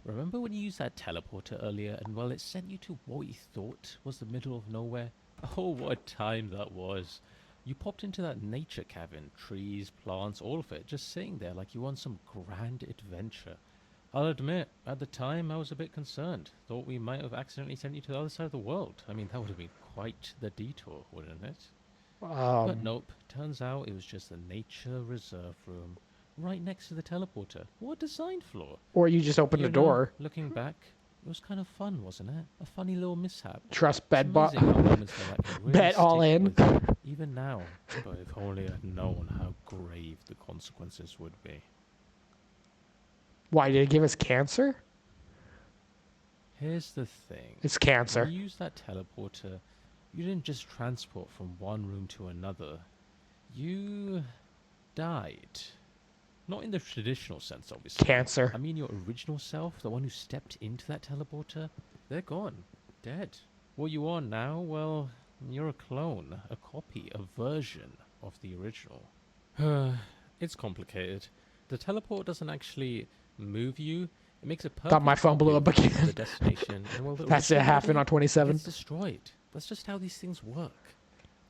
Remember when you used that teleporter earlier and, well, it sent you to what you thought was the middle of nowhere? Oh, what a time that was. You popped into that nature cabin, trees, plants, all of it, just sitting there like you were on some grand adventure. I'll admit, at the time I was a bit concerned. Thought we might have accidentally sent you to the other side of the world. I mean, that would have been quite the detour, wouldn't it? But nope, turns out it was just a nature reserve room, right next to the teleporter. What a design flaw. Or you just open the door. Looking back, it was kind of fun, wasn't it? A funny little mishap. Trust It's amazing how Bedbot. moments like that can really Bet all stick in. with you, even now. But if only I'd known how grave the consequences would be. Why, did it give us cancer? Here's the thing. It's cancer. When you used that teleporter, you didn't just transport from one room to another. You died. Not in the traditional sense, obviously. Cancer. I mean your original self, the one who stepped into that teleporter, they're gone. Dead. What you are now, well, you're a clone, a copy, a version of the original. It's complicated. The teleport doesn't actually move you. It makes a perfect Thought my phone blew up copy of again. the destination. And well, the That's it, original happened body on 27. gets destroyed. That's just how these things work.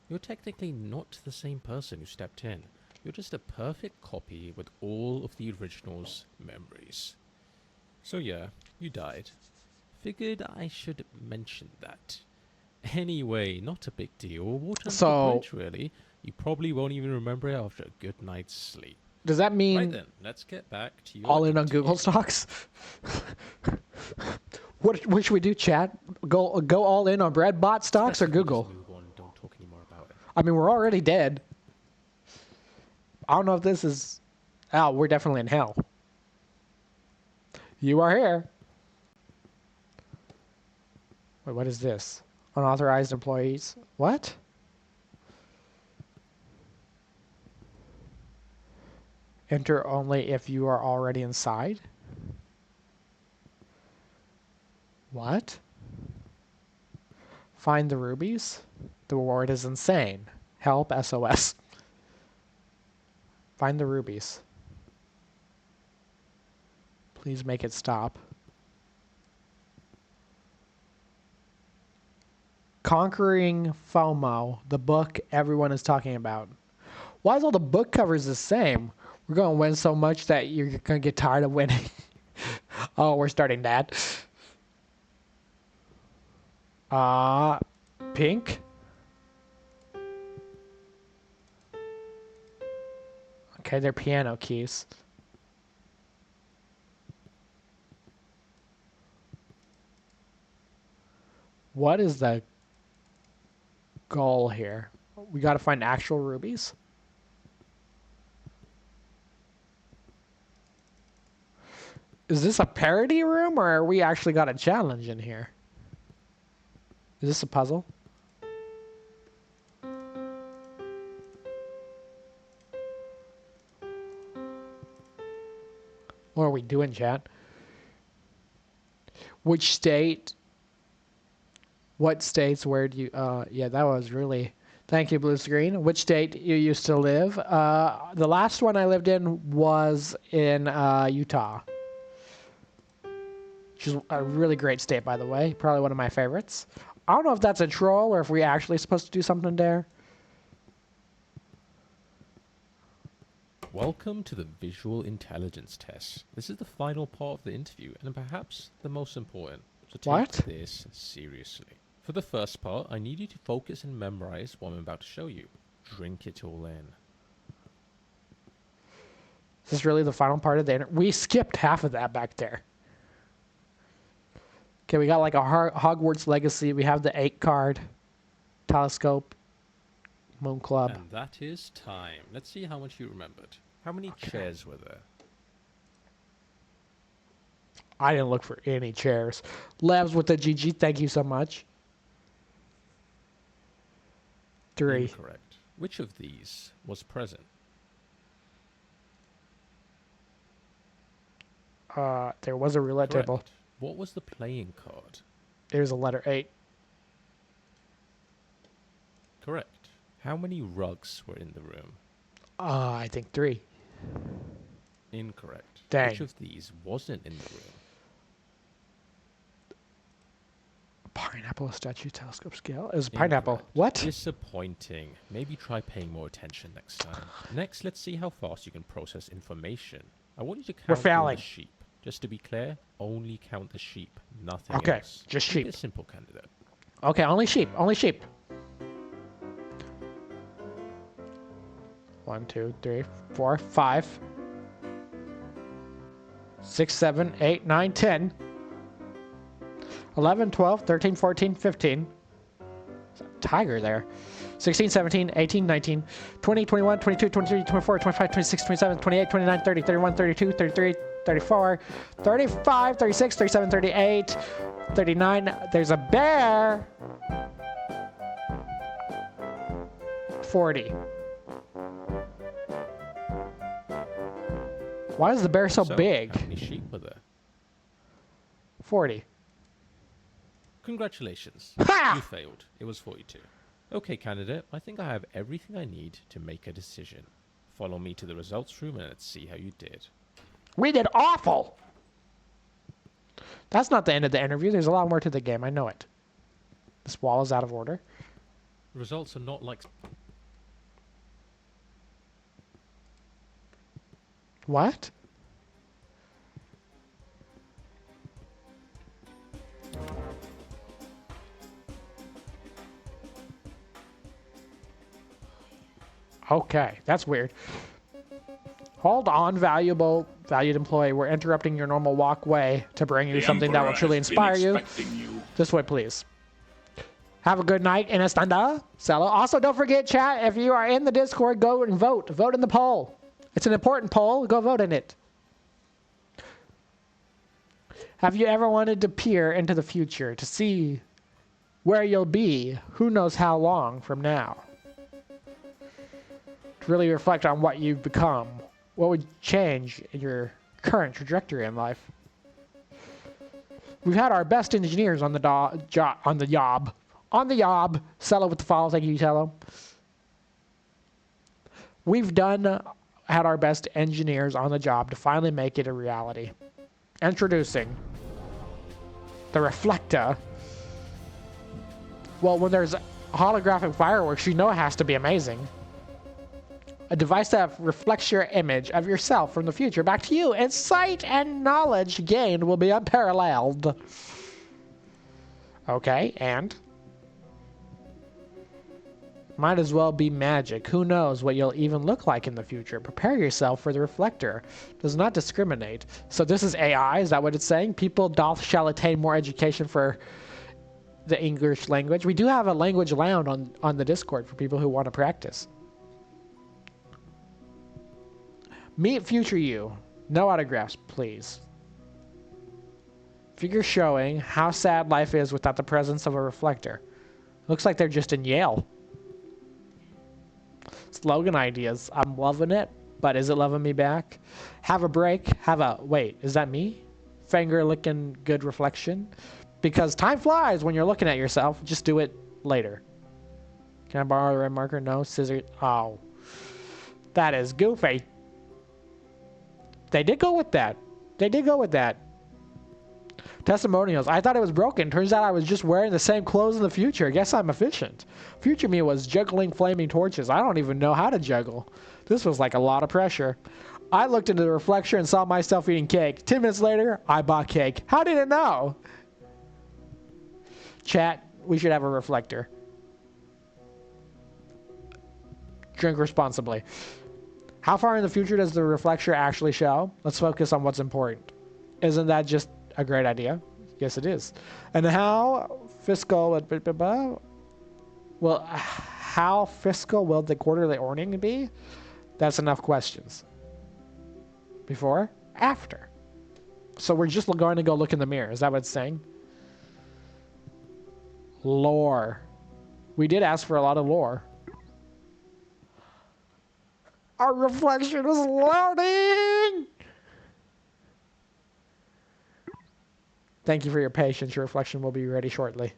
You're technically not the same person who stepped in. You're just a perfect copy with all of the original's memories. So yeah, you died. Figured I should mention that. Anyway, not a big deal. Water under So- the bridge, really. You probably won't even remember it after a good night's sleep. Does that mean Right then, let's get back to your all in on interview. Google stocks? What should we do, chat? Go all in on Breadbot stocks or Let's just Google? move on, don't talk anymore about it. I mean, we're already dead. I don't know if this is... Oh, we're definitely in hell. You are here. Wait, what is this? Unauthorized employees. What? Enter only if you are already inside? What? Find the rubies? The reward is insane. Help SOS. Find the rubies. Please make it stop. Conquering FOMO, the book everyone is talking about. Why is all the book covers the same? We're going to win so much that you're going to get tired of winning. Oh, we're starting that. Pink? Okay, they're piano keys. What is the goal here? We got to find actual rubies? Is this a parody room, or are we actually got a challenge in here? Is this a puzzle? What are we doing, chat? Which state? What states? Where do you... yeah, that was really... Thank you, Blue Screen. Which state you used to live? The last one I lived in was in Utah. Which is a really great state, by the way. Probably one of my favorites. I don't know if that's a troll or if we're actually supposed to do something there. Welcome to the visual intelligence test. This is the final part of the interview, and perhaps the most important. So take What? this seriously. For the first part, I need you to focus and memorize what I'm about to show you. drink it all in. Is this really the final part of the interview? We skipped half of that back there. Okay, we got like a Hogwarts Legacy. We have the 8 card, telescope, Moon Club. And that is time. Let's see how much you remembered. How many chairs were there? I didn't look for any chairs. Labs with the GG, thank you so much. 3. Incorrect. Which of these was present? There was a roulette table. Correct. What was the playing card? There's a letter 8. Correct. How many rugs were in the room? I think 3. Incorrect. Dang. Which of these wasn't in the room? Pineapple, statue, telescope, scale. It was a pineapple. Incorrect. What? Disappointing. Maybe try paying more attention next time. Next, let's see how fast you can process information. I want you to count all failing. the sheep. Just to be clear, only count the sheep, nothing Okay, else. just Make it sheep. a simple candidate. Okay, only sheep. Only sheep. 1, 2, 3, 4, 5, 6, 7, 8, 9, 10, 11, 12, 13, 14, 15. There's a tiger there. 16, 17, 18, 19, 20, 21, 22, 23, 24, 25, 26, 27, 28, 29, 30, 31, 32, 33, 34, 35, 36, 37, 38, 39. There's a bear. 40. Why is the bear so big? How many sheep were there? 40. Congratulations. Ha! You failed. It was 42. Okay, candidate, I think I have everything I need to make a decision. Follow me to the results room and let's see how you did. We did awful. That's not the end of the interview. There's a lot more to the game. I know it. This wall is out of order. The results are not like... What? Okay, that's weird. Hold on, valued employee. We're interrupting your normal walkway to bring you The something that will Emperor truly has been inspire you. expecting you. This way, please. Have a good night in Estanda, Cello. Also, don't forget, chat, if you are in the Discord, go and vote. Vote in the poll. It's an important poll. Go vote in it. Have you ever wanted to peer into the future to see where you'll be who knows how long from now? To really reflect on what you've become. What would change in your current trajectory in life? We've had our best engineers on the job. On the job. Cello with the follow. Thank you, Cello. We've had our best engineers on the job to finally make it a reality. Introducing the reflector. Well, when there's holographic fireworks, you know it has to be amazing. A device that reflects your image of yourself from the future back to you, and sight and knowledge gained will be unparalleled. Okay, and? Might as well be magic. Who knows what you'll even look like in the future? Prepare yourself for the reflector. Does not discriminate. So this is AI, is that what it's saying? People shall attain more education for the English language. We do have a language lounge on the Discord for people who want to practice. Meet future you. No autographs, please. Figure showing how sad life is without the presence of a reflector. Looks like they're just in Yale. Slogan ideas. I'm loving it, but is it loving me back? Have a break. Wait, is that me? Finger licking good reflection? Because time flies when you're looking at yourself. Just do it later. Can I borrow a red marker? No. Scissors. Oh. That is goofy. They did go with that. Testimonials. I thought it was broken. Turns out I was just wearing the same clothes in the future. Guess I'm efficient. Future me was juggling flaming torches. I don't even know how to juggle. This was like a lot of pressure. I looked into the reflection and saw myself eating cake. 10 minutes later, I bought cake. How did it know? Chat, we should have a reflector. Drink responsibly. How far in the future does the reflection actually show? Let's focus on what's important. Isn't that just a great idea? Yes, it is. And how fiscal... Well, how fiscal will the quarterly earning be? That's enough questions. Before? After. So we're just going to go look in the mirror. Is that what it's saying? Lore. We did ask for a lot of lore. Our reflection is loading! Thank you for your patience. Your reflection will be ready shortly.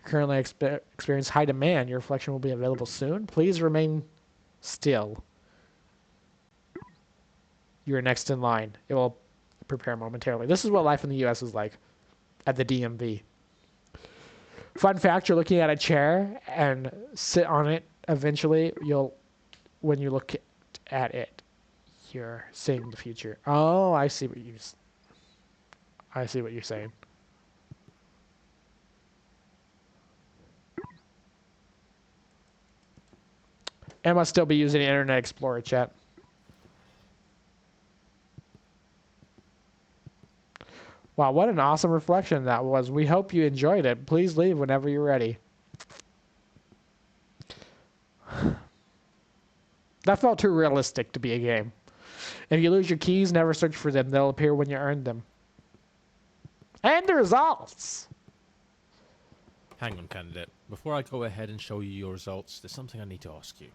Currently experience high demand. Your reflection will be available soon. Please remain still. You're next in line. It will prepare momentarily. This is what life in the U.S. is like at the DMV. Fun fact, you're looking at a chair and sit on it. Eventually, when you look at it, you're seeing the future. Oh, I see what you're saying. I must still be using Internet Explorer chat. Wow, what an awesome reflection that was. We hope you enjoyed it. Please leave whenever you're ready. That felt too realistic to be a game. If you lose your keys, never search for them. They'll appear when you earn them. And the results! Hang on, candidate. Before I go ahead and show you your results, there's something I need to ask you.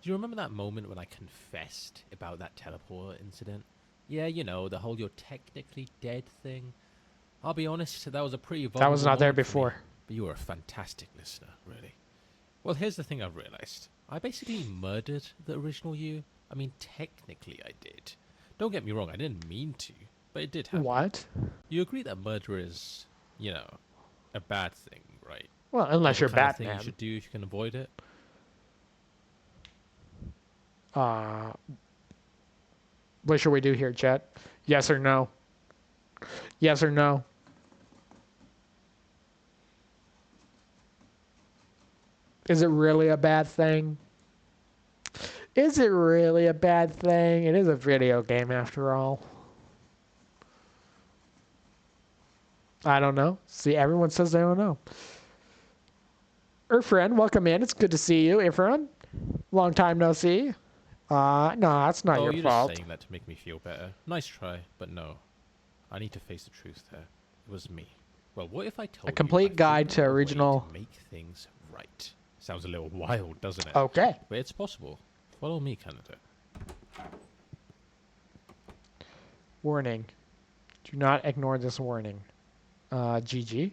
Do you remember that moment when I confessed about that teleporter incident? Yeah, you know, the whole "you're technically dead" thing. I'll be honest, that was a pretty vulnerable That was not there moment for me, before. but you were a fantastic listener, really. Well, here's the thing I've realized. I basically murdered the original you. I mean, technically I did. Don't get me wrong, I didn't mean to, but it did happen. What? You agree that murder is, you know, a bad thing, right? Well, unless you're the kind of thing Batman. you should do if you can avoid it. What should we do here, chat? Yes or no? Yes or no? Is it really a bad thing? Is it really a bad thing? It is a video game after all. I don't know. See, everyone says they don't know. Irfan, welcome in. It's good to see you, Irfan. Long time no see. No, that's not your you're fault. just saying that to make me feel better. Nice try, but no. I need to face the truth there. It was me. Well, what if I told you A complete I guide figured to out a way original- to make things right? Sounds a little wild, doesn't it? Okay. But it's possible. Follow me, candidate. Warning. Do not ignore this warning. GG.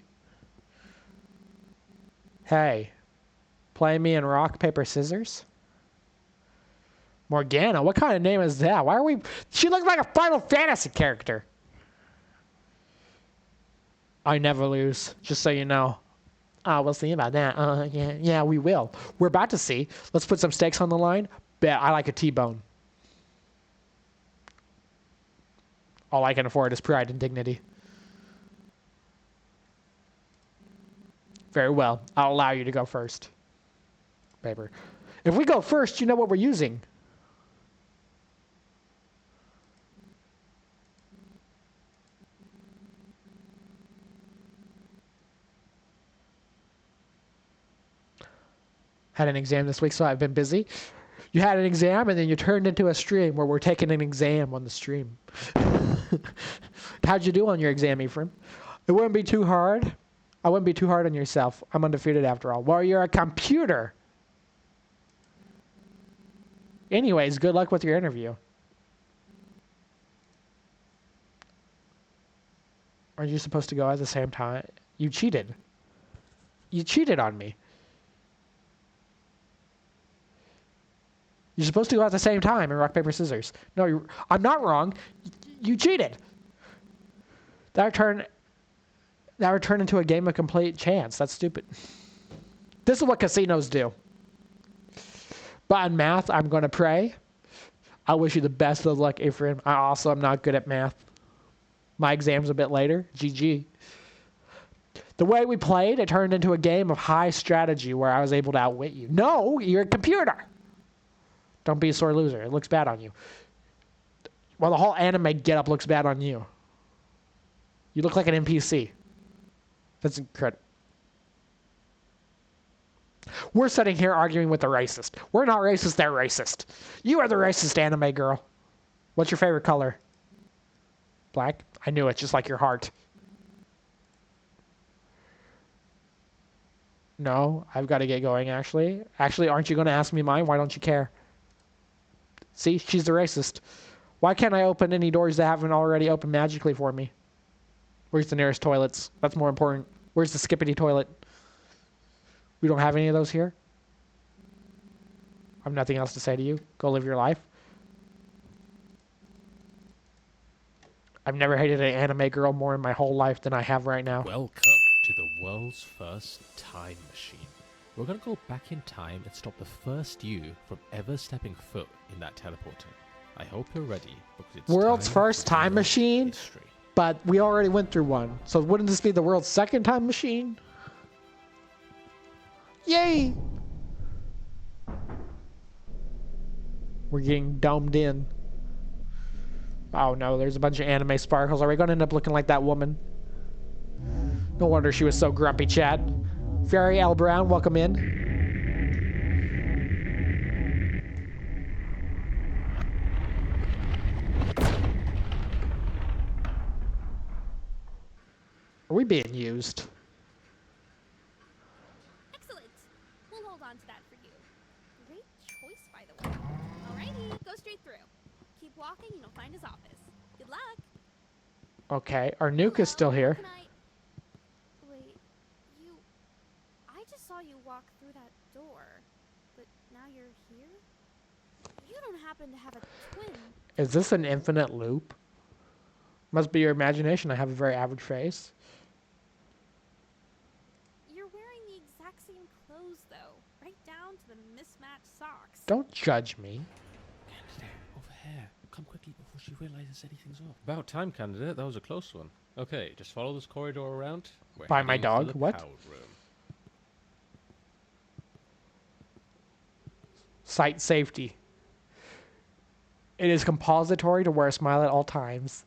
Hey. Play me in rock, paper, scissors? Morgana, what kind of name is that? Why are we... She looks like a Final Fantasy character. I never lose, just so you know. We'll see about that. Yeah, we will. We're about to see. Let's put some stakes on the line. Bet I like a T-bone. All I can afford is pride and dignity. Very well. I'll allow you to go first. Paper. If we go first, you know what we're using. Had an exam this week, so I've been busy. You had an exam, and then you turned into a stream where we're taking an exam on the stream. How'd you do on your exam, Ephraim? It wouldn't be too hard. I wouldn't be too hard on yourself. I'm undefeated after all. Well, you're a computer. Anyways, good luck with your interview. Are you supposed to go at the same time? You cheated. You cheated on me. You're supposed to go at the same time in rock, paper, scissors. No, I'm not wrong. You cheated. That would turn into a game of complete chance. That's stupid. This is what casinos do. But in math, I'm going to pray. I wish you the best of luck, Ephraim. I also am not good at math. My exam's a bit later. GG. The way we played, it turned into a game of high strategy where I was able to outwit you. No, you're a computer. Don't be a sore loser. It looks bad on you. Well, the whole anime getup looks bad on you. You look like an NPC. That's incredible. We're sitting here arguing with the racist. We're not racist, they're racist. You are the racist anime girl. What's your favorite color? Black? I knew it, just like your heart. No, I've got to get going, actually. Actually, aren't you going to ask me mine? Why don't you care? See, she's the racist. Why can't I open any doors that haven't already opened magically for me? Where's the nearest toilets? That's more important. Where's the skippity toilet? We don't have any of those here? I have nothing else to say to you. Go live your life. I've never hated an anime girl more in my whole life than I have right now. Welcome to the world's first time machine. We're going to go back in time and stop the first you from ever stepping foot in that teleporter. I hope you're ready, because it's World's time first for time real machine? history. But we already went through one. So wouldn't this be the world's second time machine? Yay! We're getting domed in. Oh no, there's a bunch of anime sparkles. Are we going to end up looking like that woman? No wonder she was so grumpy, chat. Fairy L. Brown, welcome in. Are we being used? Excellent. We'll hold on to that for you. Great choice, by the way. Alrighty, go straight through. Keep walking and you'll find his office. Good luck. Okay, our nuke is still here. Can I... Wait, you... I just saw you walk through that door, but now you're here? You don't happen to have a twin. Is this an infinite loop? Must be your imagination. I have a very average face. You're wearing the exact same clothes, though. Right down to the mismatched socks. Don't judge me. Candidate, over here. Come quickly before she realizes anything's off. About time, Candidate. That was a close one. Okay, just follow this corridor around. We're By my heading for dog? the What? power room. Site safety. It is compulsory to wear a smile at all times.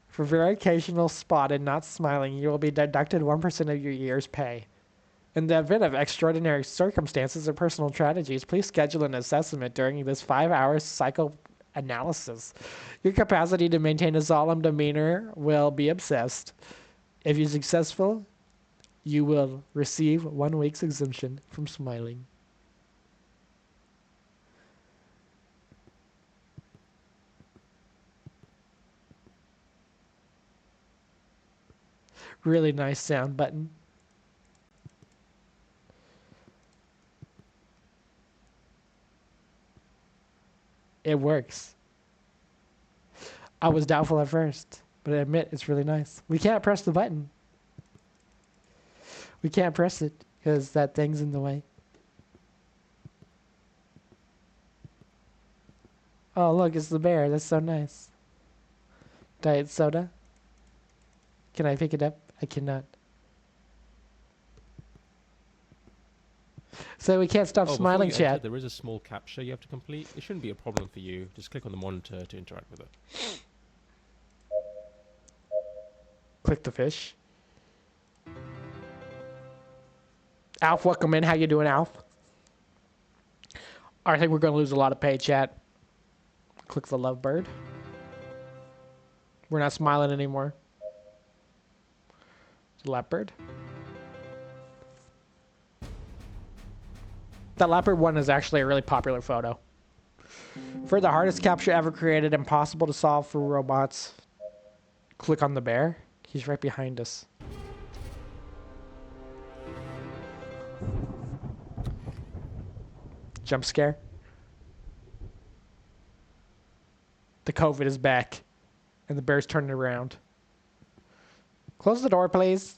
For very occasional spotted not smiling, you will be deducted 1% of your year's pay. In the event of extraordinary circumstances or personal tragedies, please schedule an assessment during this 5-hour psychoanalysis. Your capacity to maintain a solemn demeanor will be assessed. If you're successful, you will receive 1 week's exemption from smiling. Really nice sound button. It works. I was doubtful at first, but I admit it's really nice. We can't press the button. We can't press it because that thing's in the way. Oh, look, it's the bear. That's so nice. Diet soda. Can I pick it up? I cannot. So we can't stop Before smiling, you enter, chat. there is a small captcha you have to complete. It shouldn't be a problem for you. Just click on the monitor to interact with it. Click the fish. Alf, welcome in. How you doing, Alf? I think we're going to lose a lot of pay, chat. Click the lovebird. We're not smiling anymore. Leopard. That leopard one is actually a really popular photo. For the hardest capture ever created, impossible to solve for robots. Click on the bear. He's right behind us. Jump scare. The COVID is back. And the bear's turning around. Close the door, please.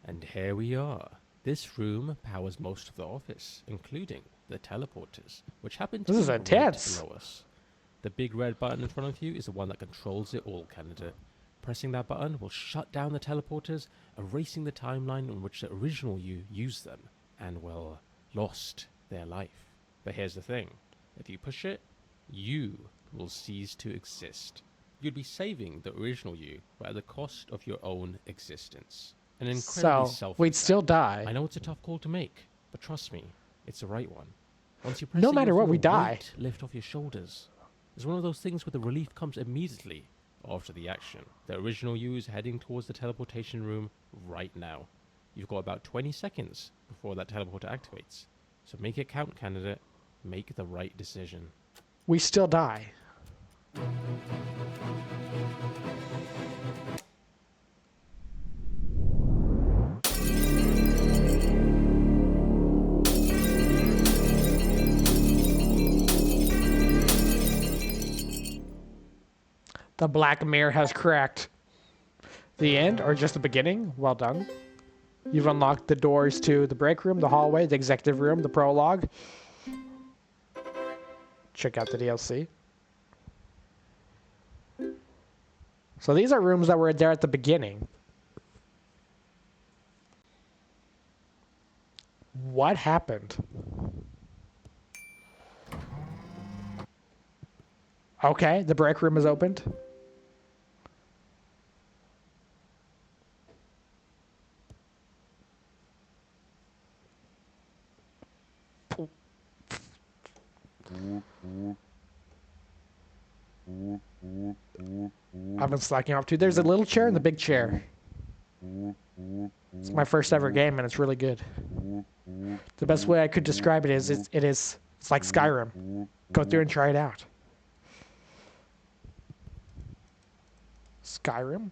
And here we are. This room powers most of the office, including the teleporters, which happen to This be is right intense. below us. The big red button in front of you is the one that controls it all, Candidate. Pressing that button will shut down the teleporters, erasing the timeline in which the original you used them, and, well, lost their life. But here's the thing. If you push it, you will cease to exist. You'd be saving the original you, but at the cost of your own existence. An incredibly So, selfish we'd still act. die. I know it's a tough call to make, but trust me, it's the right one. Once you press No it, matter you'll what, feel we a die. weight lift off your shoulders. It's one of those things where the relief comes immediately after the action. The original you is heading towards the teleportation room right now. You've got about 20 seconds before that teleporter activates. So make it count, candidate. Make the right decision. We still die. The black mirror has cracked. The end, or just the beginning? Well done. You've unlocked the doors to the break room, the hallway, the executive room, the prologue. Check out the DLC. So these are rooms that were there at the beginning. What happened? Okay, the break room is opened. I've been slacking off too. There's a little chair and the big chair. It's my first ever game and it's really good. The best way I could describe it is it's like Skyrim. Go through and try it out. Skyrim.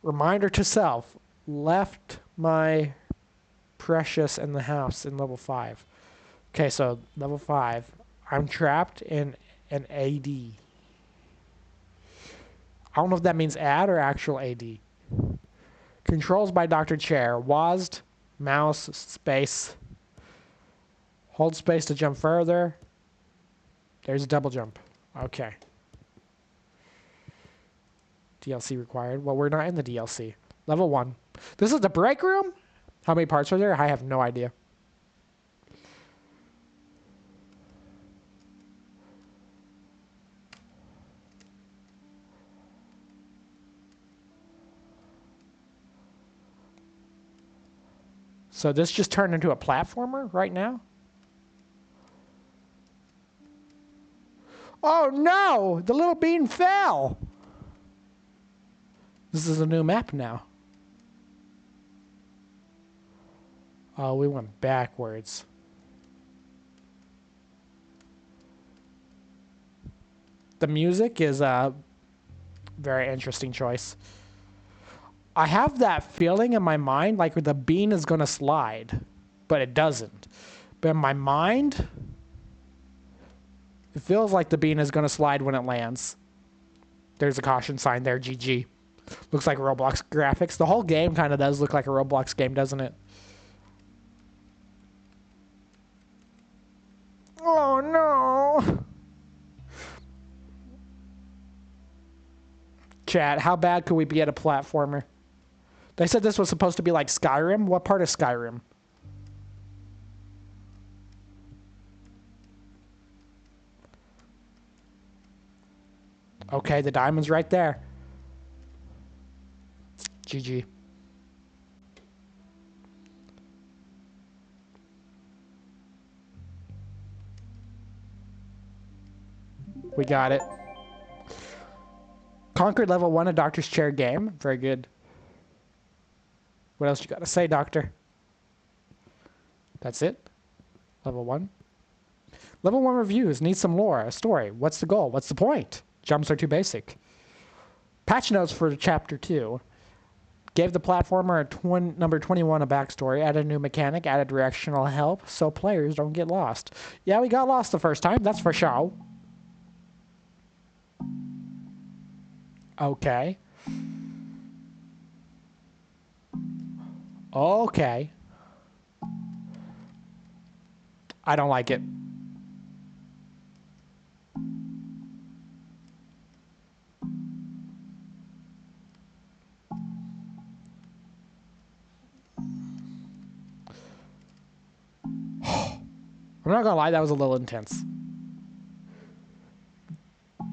Reminder to self. Left my precious in the house in level 5. Okay, so level 5. I'm trapped in an AD. I don't know if that means ad or actual AD. Controls by Dr. Chair. WASD, mouse, space. Hold space to jump further. There's a double jump. Okay. DLC required. Well, we're not in the DLC. Level 1. This is the break room? How many parts are there? I have no idea. So this just turned into a platformer right now? Oh no! The little bean fell! This is a new map now. Oh, we went backwards. The music is a very interesting choice. I have that feeling in my mind like the bean is going to slide, but it doesn't. But in my mind, it feels like the bean is going to slide when it lands. There's a caution sign there, GG. Looks like Roblox graphics. The whole game kind of does look like a Roblox game, doesn't it? Oh no! Chat, how bad could we be at a platformer? They said this was supposed to be like Skyrim. What part of Skyrim? Okay, the diamond's right there. GG. We got it. Conquered level 1 of Doctor's Chair game. Very good. What else you got to say, Doctor? That's it? Level 1? Level 1 reviews. Need some lore. A story. What's the goal? What's the point? Jumps are too basic. Patch notes for Chapter 2. Gave the platformer number 21 a backstory. Added a new mechanic. Added directional help so players don't get lost. Yeah, we got lost the first time. That's for sure. Okay. Okay. I don't like it. I'm not gonna lie, that was a little intense.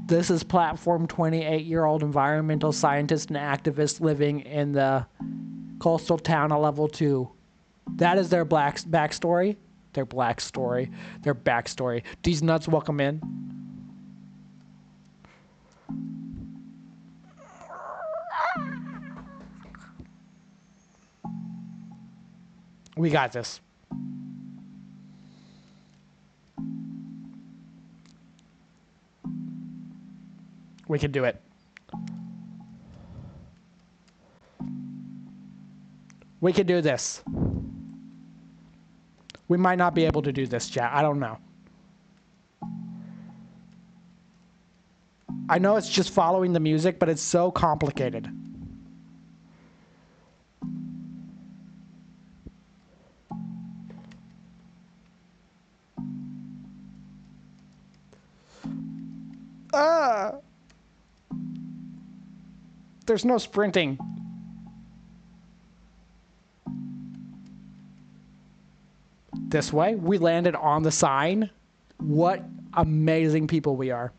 This is platform 28-year-old environmental scientist and activist living in the coastal town at level 2. That is their backstory. Their backstory. These nuts, welcome in. We got this. We can do it. We can do this. We might not be able to do this, chat. I don't know. I know it's just following the music, but it's so complicated. There's no sprinting. This way. We landed on the sign. What amazing people we are.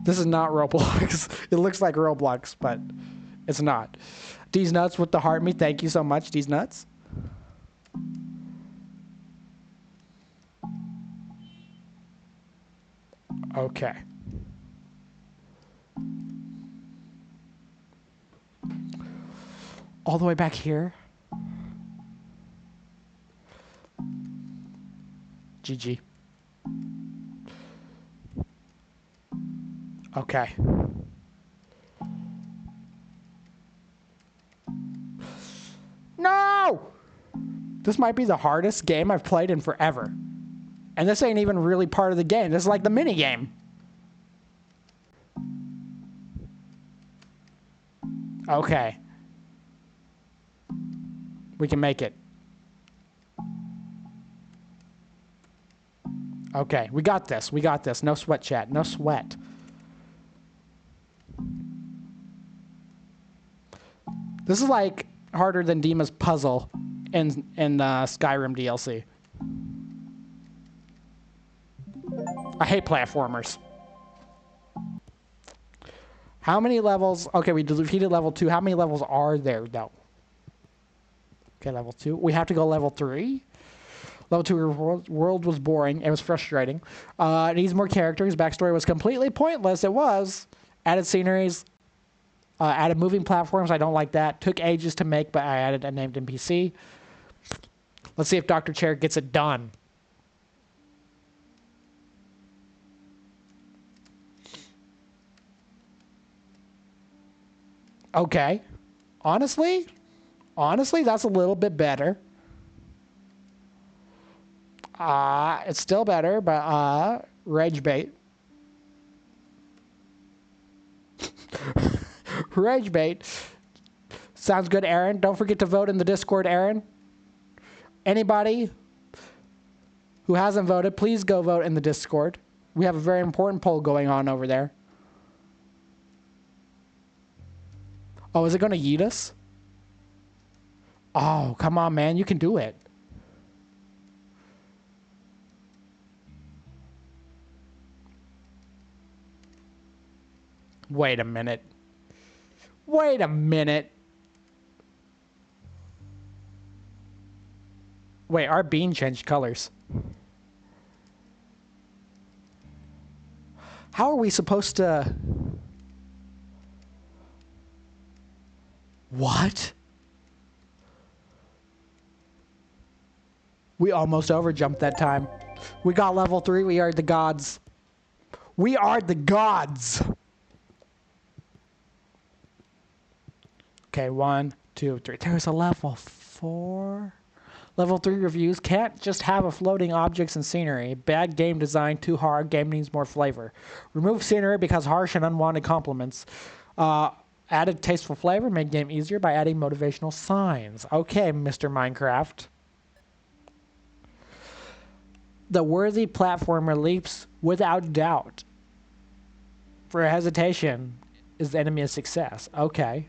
This is not Roblox. It looks like Roblox, but it's not. These nuts with the heart me. Thank you so much, these nuts. Okay. All the way back here. GG. Okay. No! This might be the hardest game I've played in forever. And this ain't even really part of the game. This is like the mini game. Okay. We can make it. Okay, we got this. We got this. No sweat, chat. No sweat. This is like harder than Dima's puzzle in Skyrim DLC. I hate platformers. How many levels? Okay, we defeated level 2. How many levels are there, though? Okay, level 2. We have to go level 3. Level 2 world was boring. It was frustrating. It needs more characters. Backstory was completely pointless. It was. Added sceneries. Added moving platforms. I don't like that. Took ages to make, but I added a named NPC. Let's see if Dr. Chair gets it done. Okay. Honestly, that's a little bit better. It's still better, but rage bait. Rage bait. Sounds good, Aaron. Don't forget to vote in the Discord, Aaron. Anybody who hasn't voted, please go vote in the Discord. We have a very important poll going on over there. Oh, is it going to yeet us? Oh, come on, man. You can do it. Wait a minute. Wait a minute. Wait, our bean changed colors. How are we supposed to... What? We almost overjumped that time. We got level 3. We are the gods. We are the gods. Okay, 1, 2, 3. There's a level 4. Level 3 reviews. Can't just have a floating objects and scenery. Bad game design. Too hard. Game needs more flavor. Remove scenery because harsh and unwanted compliments. Added tasteful flavor. Made game easier by adding motivational signs. Okay, Mr. Minecraft. The worthy platformer leaps without doubt. For hesitation is the enemy of success. Okay.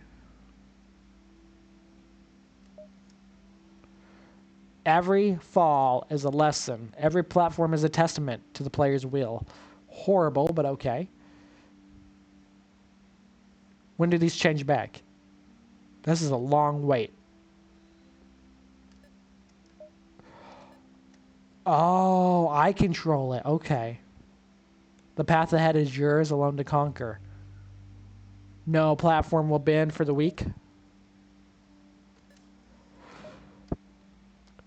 Every fall is a lesson. Every platform is a testament to the player's will. Horrible, but okay. When do these change back? This is a long wait. Oh, I control it. Okay. The path ahead is yours alone to conquer. No platform will bend for the weak.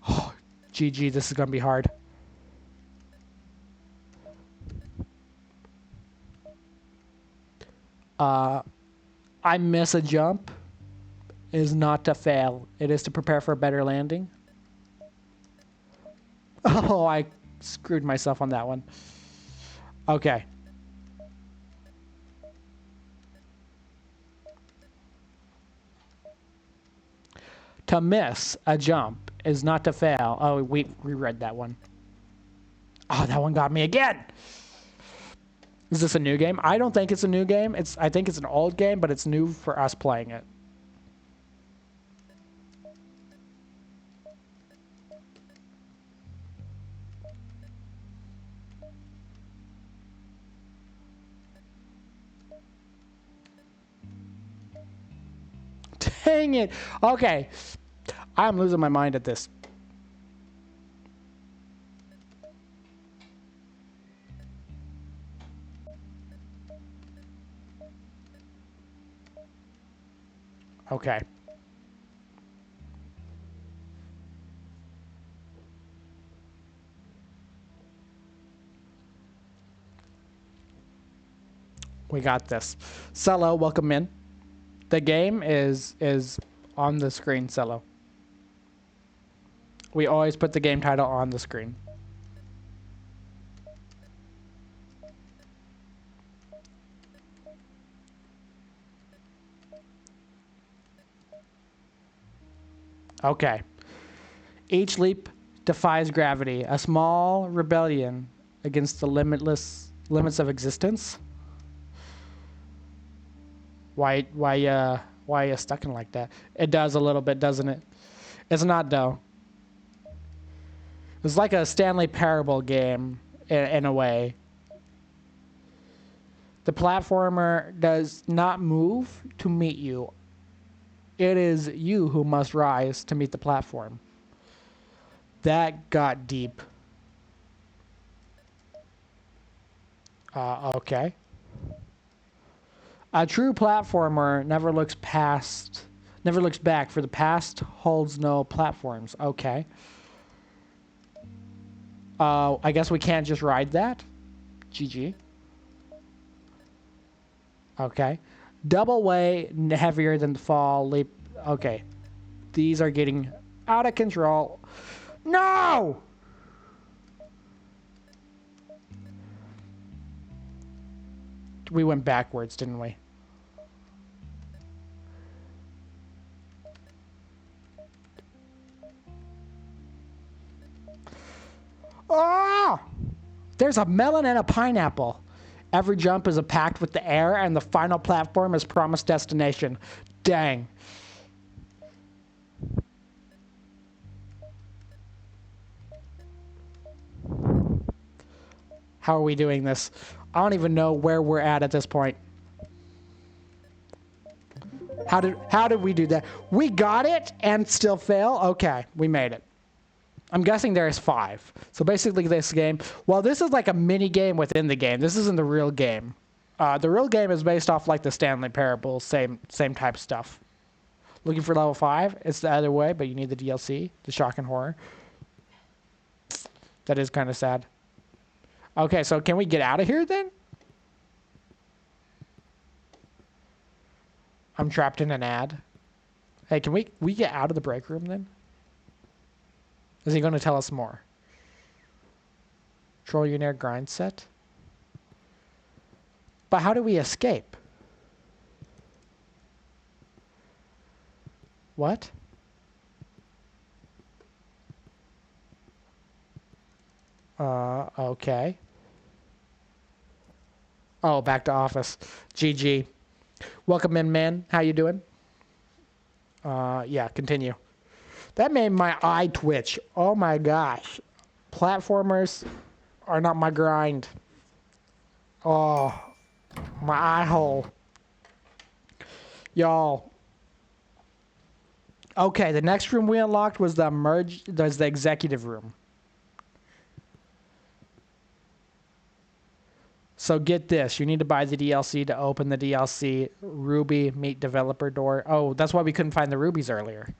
Oh, GG, this is going to be hard. I miss a jump. It is not to fail. It is to prepare for a better landing. Oh, I screwed myself on that one. Okay. To miss a jump is not to fail. Oh, we reread that one. Oh, that one got me again. Is this a new game? I don't think it's a new game. I think it's an old game, but it's new for us playing it. Dang it. Okay. I'm losing my mind at this. Okay. We got this. Cello, welcome in. The game is on the screen, Cello. We always put the game title on the screen. Okay. Each leap defies gravity, a small rebellion against the limits of existence. Why are you stuck in like that? It does a little bit, doesn't it? It's not though. It's like a Stanley Parable game in a way. The platformer does not move to meet you. It is you who must rise to meet the platform. That got deep. Okay. A true platformer never looks back, for the past holds no platforms. Okay. I guess we can't just ride that. GG. Okay. Double way heavier than the fall leap. Okay. These are getting out of control. No! We went backwards, didn't we? Ah! There's a melon and a pineapple. Every jump is a pact with the air, and the final platform is promised destination. Dang. How are we doing this? I don't even know where we're at this point. How did we do that? We got it and still fail? Okay, we made it. I'm guessing there's 5. So basically this game, well, this is like a mini game within the game. This isn't the real game. The real game is based off like the Stanley Parable, same type stuff. Looking for level 5? It's the other way, but you need the DLC, the shock and horror. That is kind of sad. Okay, so can we get out of here then? I'm trapped in an ad. Hey, can we get out of the break room then? Is he going to tell us more? Trillionaire grind set? But how do we escape? What? Okay. Oh, back to office. GG. Welcome in, man. How you doing? Yeah, continue. That made my eye twitch. Oh my gosh. Platformers are not my grind. Oh, my eye hole. Y'all. Okay, the next room we unlocked was the executive room. So get this, you need to buy the DLC to open the DLC. Ruby, meet developer door. Oh, that's why we couldn't find the rubies earlier.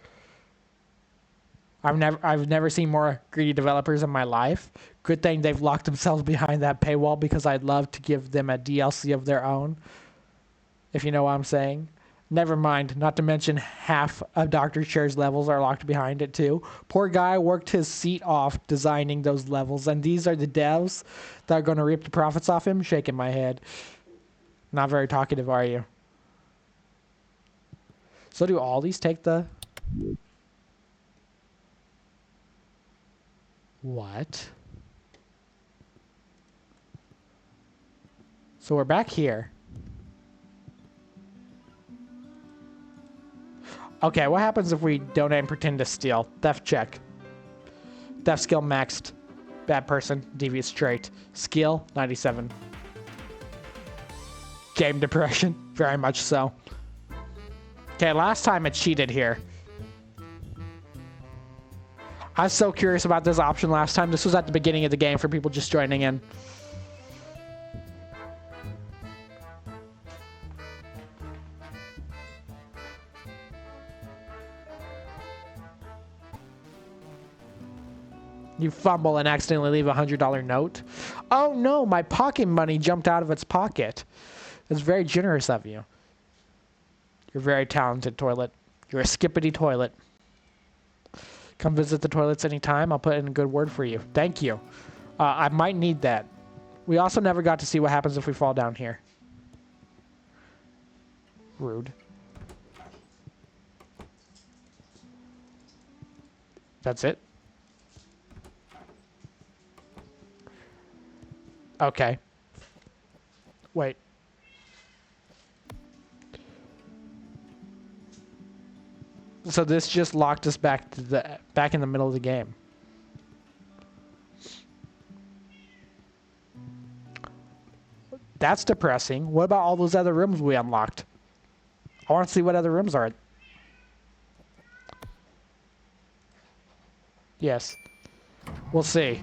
I've never seen more greedy developers in my life. Good thing they've locked themselves behind that paywall, because I'd love to give them a DLC of their own. If you know what I'm saying. Never mind, not to mention half of Dr. Chair's levels are locked behind it too. Poor guy worked his seat off designing those levels, and these are the devs that are going to reap the profits off him? Shaking my head. Not very talkative, are you? So do all these take the... What? So we're back here. Okay, what happens if we donate and pretend to steal? Theft check. Theft skill maxed. Bad person. Devious trait. Skill 97. Game depression. Very much so. Okay, last time it cheated here. I was so curious about this option last time. This was at the beginning of the game for people just joining in. You fumble and accidentally leave a $100 note. Oh no, my pocket money jumped out of its pocket. It's very generous of you. You're very talented, toilet. You're a skippity toilet. Come visit the toilets anytime. I'll put in a good word for you. Thank you. I might need that. We also never got to see what happens if we fall down here. Rude. That's it? Okay. Wait. So this just locked us back to back in the middle of the game. That's depressing. What about all those other rooms we unlocked? I want to see what other rooms are. Yes. We'll see.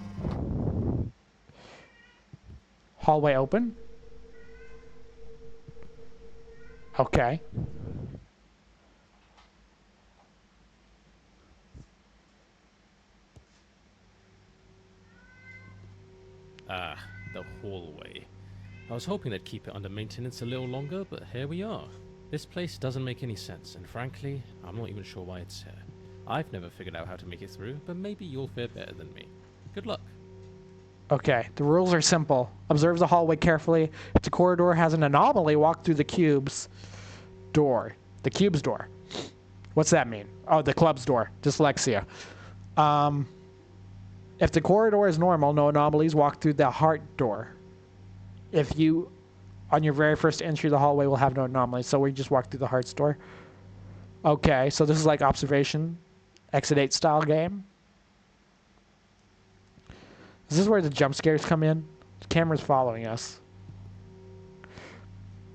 Hallway open? Okay. Ah, the hallway. I was hoping they'd keep it under maintenance a little longer, but here we are. This place doesn't make any sense, and frankly, I'm not even sure why it's here. I've never figured out how to make it through, but maybe you'll fare better than me. Good luck. Okay, the rules are simple. Observe the hallway carefully. If the corridor has an anomaly, walk through the cube's door. The cube's door. What's that mean? Oh, the club's door. Dyslexia. If the corridor is normal, no anomalies, walk through the heart door. If you, on your very first entry, the hallway will have no anomalies, so we just walk through the heart's door. Okay, so this is like observation, Exit 8 style game. Is this where the jump scares come in? The camera's following us.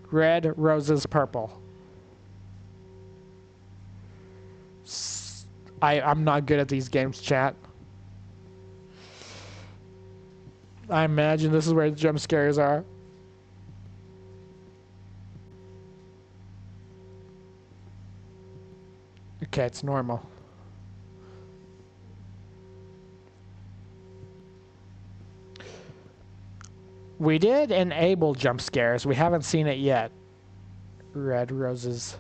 Red, roses, purple. I'm not good at these games, chat. I imagine this is where the jump scares are. Okay, it's normal. We did enable jump scares. We haven't seen it yet. Red roses.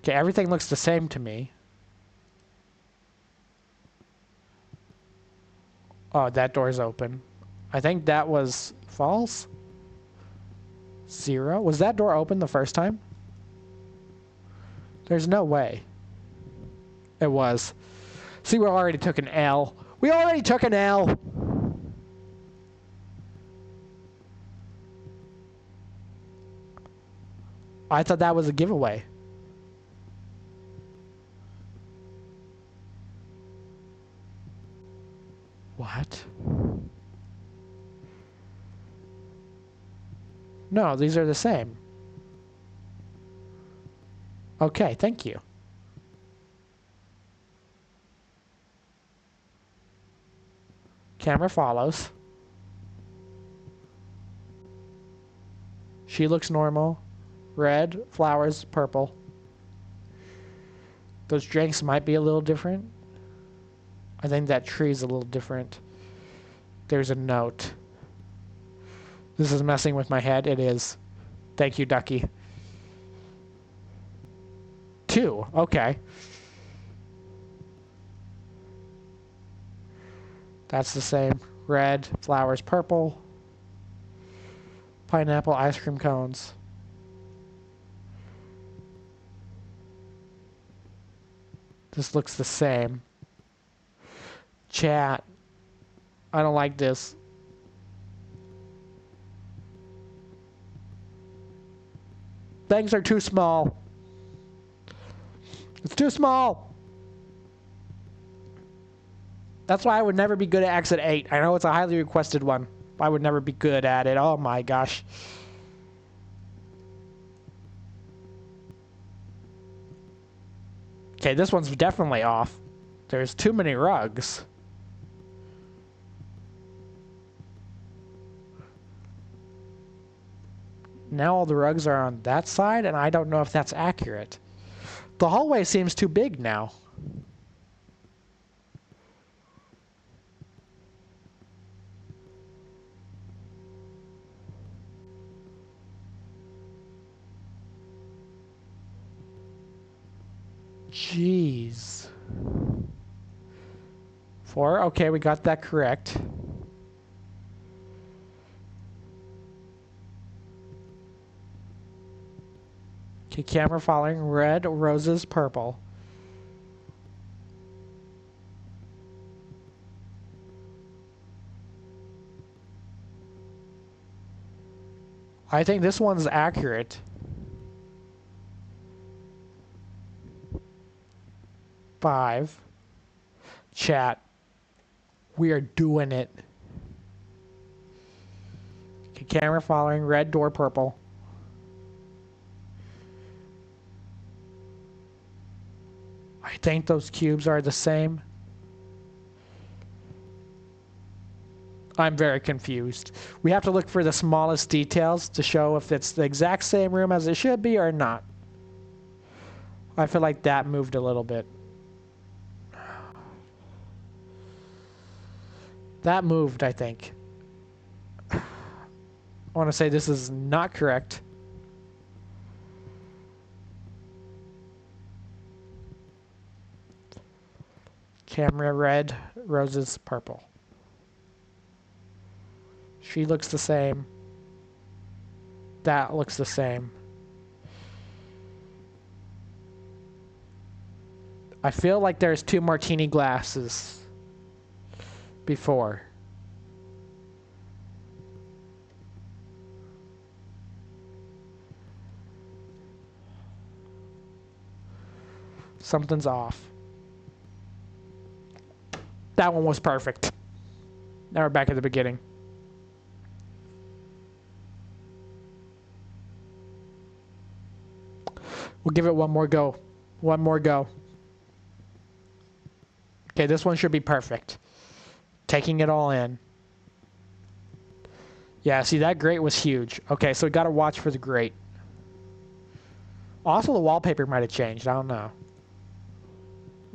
Okay, everything looks the same to me. Oh, that door's open. I think that was false. 0. Was that door open the first time? There's no way. It was. See, we already took an L. We already took an L! I thought that was a giveaway. What? No, these are the same. Okay, thank you. Camera follows. She looks normal. Red, flowers, purple. Those drinks might be a little different. I think that tree's a little different. There's a note. This is messing with my head. It is. Thank you, Ducky. 2. Okay. That's the same. Red, flowers, purple. Pineapple, ice cream cones. This looks the same. Chat. I don't like this. Things are too small. It's too small. That's why I would never be good at Exit 8. I know it's a highly requested one. But I would never be good at it. Oh my gosh. Okay, this one's definitely off. There's too many rugs. Now all the rugs are on that side, and I don't know if that's accurate. The hallway seems too big now. Jeez. 4. Okay, we got that correct. Okay, camera following. Red, roses, purple. I think this one's accurate. 5. Chat. We are doing it. Okay, camera following. Red, door, purple. I think those cubes are the same. I'm very confused. We have to look for the smallest details to show if it's the exact same room as it should be or not. I feel like that moved a little bit. That moved, I think. I want to say this is not correct. Camera red, roses purple. She looks the same. That looks the same. I feel like there's 2 martini glasses before. Something's off. That one was perfect. Now we're back at the beginning. We'll give it one more go. One more go. Okay, this one should be perfect. Taking it all in. Yeah, see, that grate was huge. Okay, so we got to watch for the grate. Also, the wallpaper might have changed. I don't know.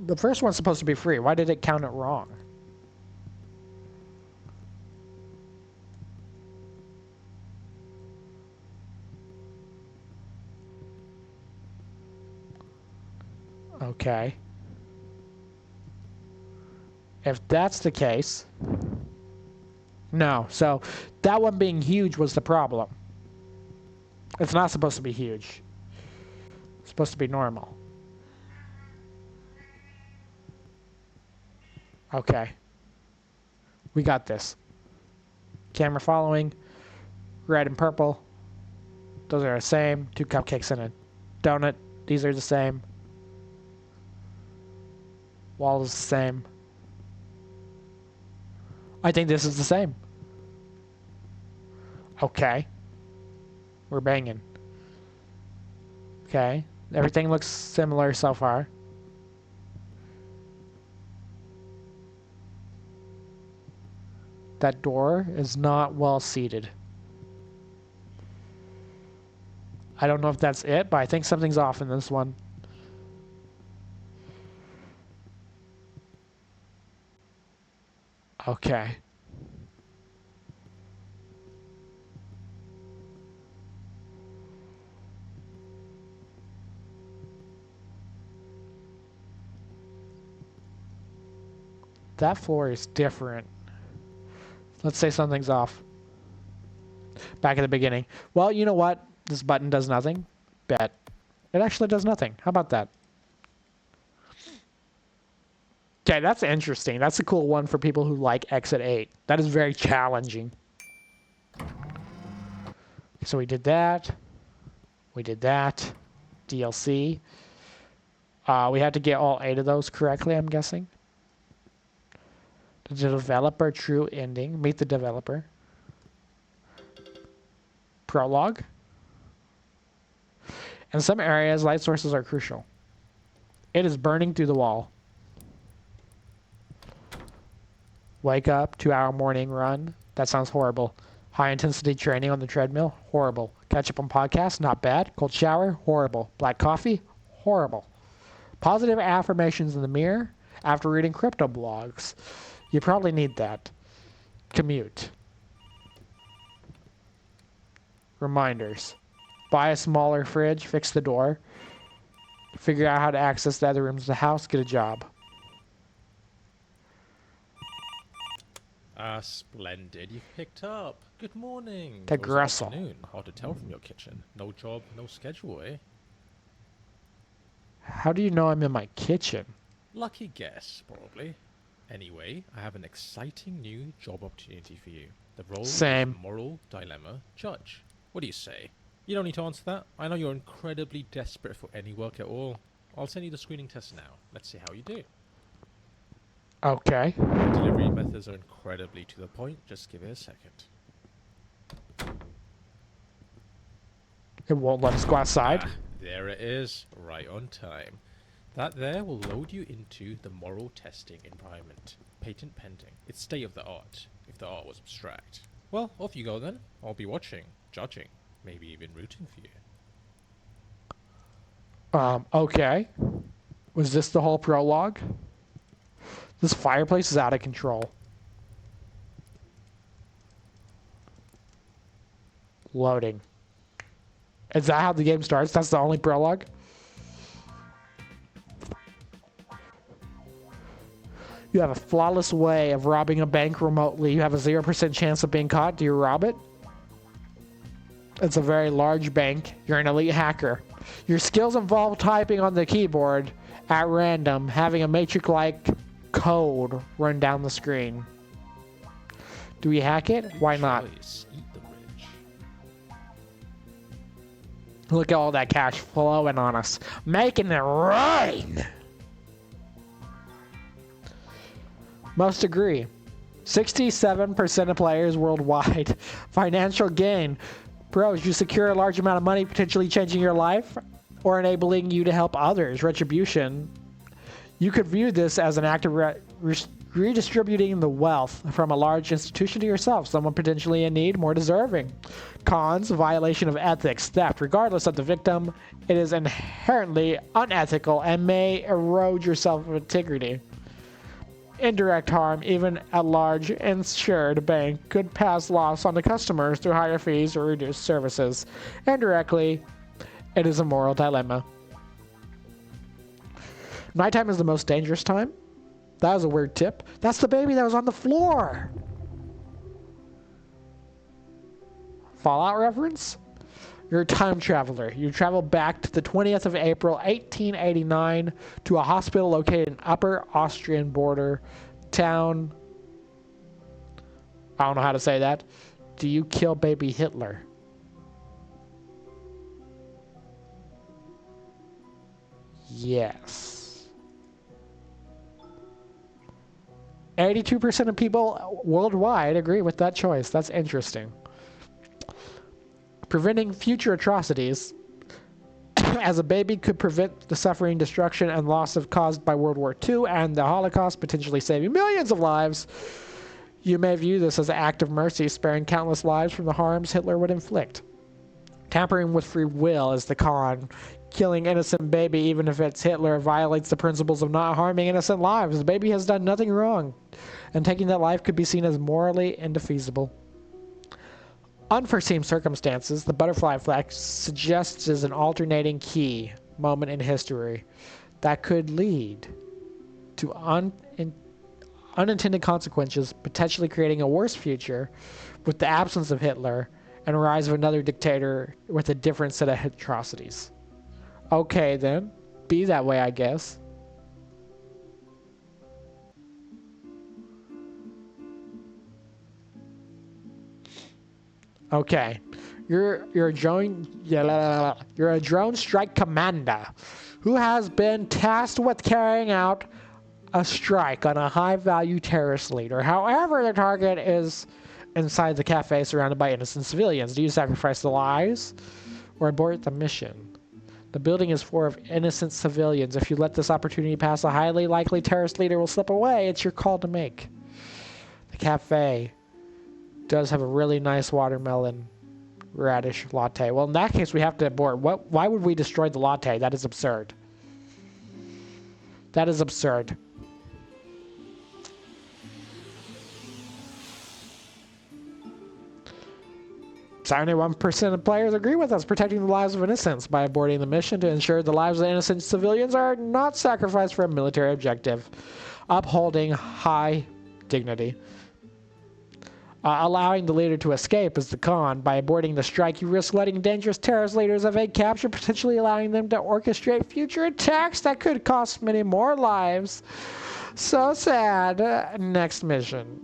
The first one's supposed to be free. Why did it count it wrong? Okay. If that's the case... No, so that one being huge was the problem. It's not supposed to be huge. It's supposed to be normal. Okay. We got this. Camera following. Red and purple. Those are the same. 2 cupcakes and a donut. These are the same. Wall is the same. I think this is the same. Okay. We're banging. Okay. Everything looks similar so far. That door is not well seated. I don't know if that's it, but I think something's off in this one. Okay. That floor is different. Let's say something's off. Back at the beginning. Well, you know what? This button does nothing. Bet. It actually does nothing. How about that? Okay, that's interesting. That's a cool one for people who like Exit 8. That is very challenging. So we did that. We did that. DLC. We had to get all 8 of those correctly, I'm guessing. The developer true ending. Meet the developer. Prologue. In some areas, light sources are crucial. It is burning through the wall. Wake up, 2-hour morning run. That sounds horrible. High intensity training on the treadmill, horrible. Catch up on podcasts, not bad. Cold shower, horrible. Black coffee, horrible. Positive affirmations in the mirror after reading crypto blogs. You probably need that. Commute. Reminders. Buy a smaller fridge, fix the door. Figure out how to access the other rooms of the house, get a job. Ah, splendid. You've picked up. Good morning. The Or is it Gressel. afternoon? Hard to tell from your kitchen. No job, no schedule, eh? How do you know I'm in my kitchen? Lucky guess, probably. Anyway, I have an exciting new job opportunity for you. The role Same. of moral dilemma judge. What do you say? You don't need to answer that. I know you're incredibly desperate for any work at all. I'll send you the screening test now. Let's see how you do. Okay. My delivery methods are incredibly to the point. Just give it a second. It won't let us go outside. Ah, there it is, right on time. That there will load you into the moral testing environment. Patent pending. It's state of the art, if the art was abstract. Well, off you go then. I'll be watching, judging, maybe even rooting for you. Okay. Was this the whole prologue? This fireplace is out of control. Loading. Is that how the game starts? That's the only prologue? You have a flawless way of robbing a bank remotely. You have a 0% chance of being caught. Do you rob it? It's a very large bank. You're an elite hacker. Your skills involve typing on the keyboard at random, having a matrix-like code run down the screen. Do we hack it? Why not? Choice. Eat the rich. Look at all that cash flowing on us. Making it rain! Most agree. 67% of players worldwide. Financial gain. Pros, you secure a large amount of money, potentially changing your life or enabling you to help others. Retribution. You could view this as an act of redistributing the wealth from a large institution to yourself, someone potentially in need, more deserving. Cons, violation of ethics, theft. Regardless of the victim, it is inherently unethical and may erode your self-integrity. Indirect harm, even a large insured bank could pass loss on to customers through higher fees or reduced services. Indirectly, it is a moral dilemma. Nighttime is the most dangerous time. That was a weird tip. That's the baby that was on the floor. Fallout reference? You're a time traveler. You travel back to the 20th of April, 1889, to a hospital located in Upper Austrian border town. I don't know how to say that. Do you kill baby Hitler? Yes. 82% of people worldwide agree with that choice. That's interesting. Preventing future atrocities. As a baby could prevent the suffering, destruction, and loss caused by World War II and the Holocaust, potentially saving millions of lives. You may view this as an act of mercy, sparing countless lives from the harms Hitler would inflict. Tampering with free will is the con. Killing innocent baby, even if it's Hitler, violates the principles of not harming innocent lives. The baby has done nothing wrong, and taking that life could be seen as morally indefeasible. Unforeseen circumstances, the butterfly effect suggests is an alternating key moment in history that could lead to unintended consequences, potentially creating a worse future with the absence of Hitler and a rise of another dictator with a different set of atrocities. Okay then, be that way, I guess. Okay, you're a drone strike commander who has been tasked with carrying out a strike on a high-value terrorist leader. However, the target is inside the cafe surrounded by innocent civilians. Do you sacrifice the lives or abort the mission? The building is full of innocent civilians. If you let this opportunity pass, a highly likely terrorist leader will slip away. It's your call to make. The cafe does have a really nice watermelon radish latte. Well, in that case, we have to abort. Why would we destroy the latte? That is absurd. That is absurd. "71% of players agree with us, protecting the lives of innocents by aborting the mission to ensure the lives of innocent civilians are not sacrificed for a military objective. Upholding high dignity. Allowing the leader to escape is the con. By aborting the strike, you risk letting dangerous terrorist leaders evade capture, potentially allowing them to orchestrate future attacks that could cost many more lives. So sad. Next mission."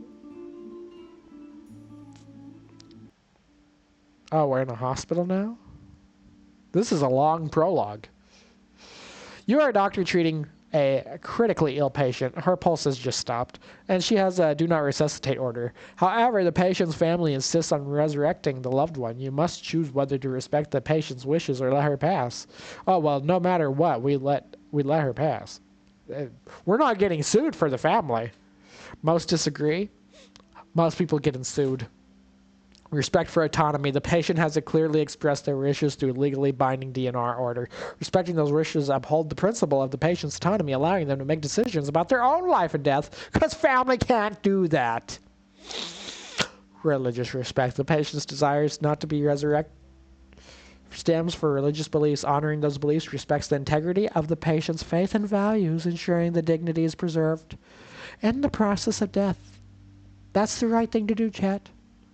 Oh, we're in a hospital now? This is a long prologue. You are a doctor treating a critically ill patient. Her pulse has just stopped, and she has a do not resuscitate order. However, the patient's family insists on resurrecting the loved one. You must choose whether to respect the patient's wishes or let her pass. Oh, well, no matter what, we let her pass. We're not getting sued for the family. Most disagree. Most people getting sued. Respect for autonomy. The patient has to clearly express their wishes through legally binding DNR order. Respecting those wishes uphold the principle of the patient's autonomy, allowing them to make decisions about their own life and death, because family can't do that. Religious respect. The patient's desires not to be resurrected stems for religious beliefs. Honoring those beliefs respects the integrity of the patient's faith and values, ensuring the dignity is preserved in the process of death. That's the right thing to do, chat.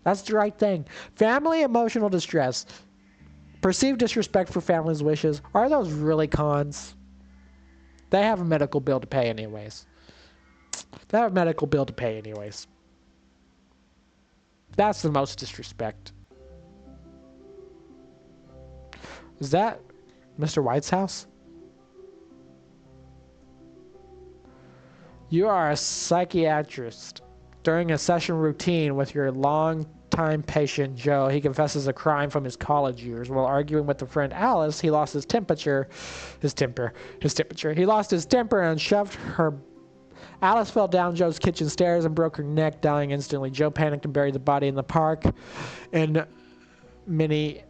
That's the right thing. Family emotional distress. Perceived disrespect for family's wishes. Are those really cons? They have a medical bill to pay anyways. That's the most disrespect. Is that Mr. White's house? You are a psychiatrist. During a session routine with your long-time patient, Joe, he confesses a crime from his college years. While arguing with a friend, Alice, he lost his temper. He lost his temper and shoved her. Alice fell down Joe's kitchen stairs and broke her neck, dying instantly. Joe panicked and buried the body in the park and many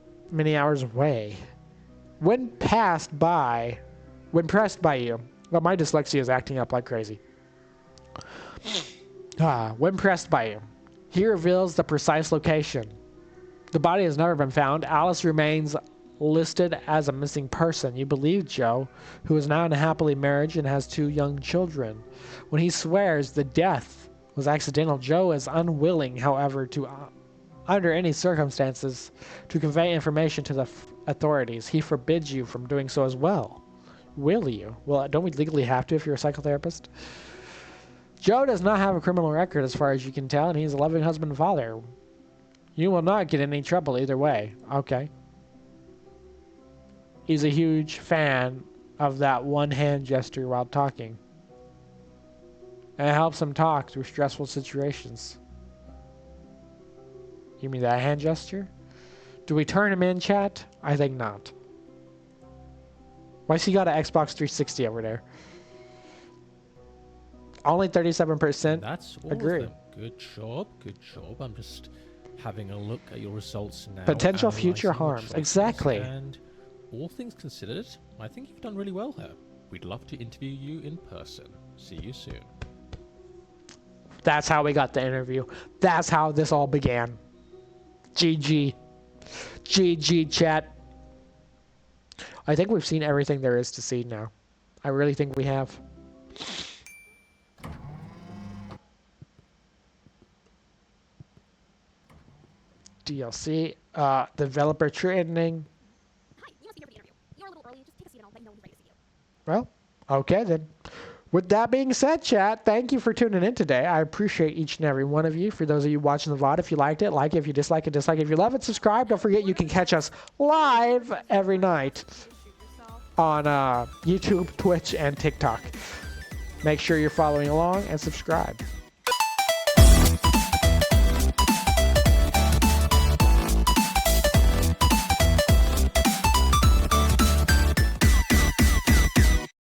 hours away. When pressed by you. Well, my dyslexia is acting up like crazy. When pressed by you, he reveals the precise location. The body has never been found. Alice remains listed as a missing person. You believe Joe, who is now in a happily marriage and has 2 young children. When he swears the death was accidental, Joe is unwilling, however, to, under any circumstances, to convey information to the authorities. He forbids you from doing so as well. Will you? Well, don't we legally have to if you're a psychotherapist? Joe does not have a criminal record as far as you can tell, and he's a loving husband and father. You will not get in any trouble either way. Okay. He's a huge fan of that one hand gesture while talking. And it helps them talk through stressful situations. You mean that hand gesture? Do we turn him in, chat? I think not. Why's he got an Xbox 360 over there? Only 37% That's all agree. of them. Good job, good job. I'm just having a look at your results now. Potential future analysing your harms. choices, Exactly. And all things considered, I think you've done really well here. We'd love to interview you in person. See you soon. That's how we got the interview. That's how this all began. GG. GG, chat. I think we've seen everything there is to see now. I really think we have. DLC, developer training. Hi, you must be here for the interview. You're a little early. Just take a seat and I'll let you know when he's ready to see you. Well, okay then. With that being said, chat, thank you for tuning in today. I appreciate each and every one of you. For those of you watching the VOD, if you liked it, like it. If you dislike it, dislike it. If you love it, subscribe. Don't forget you can catch us live every night You shoot yourself. on YouTube, Twitch, and TikTok. Make sure you're following along and subscribe.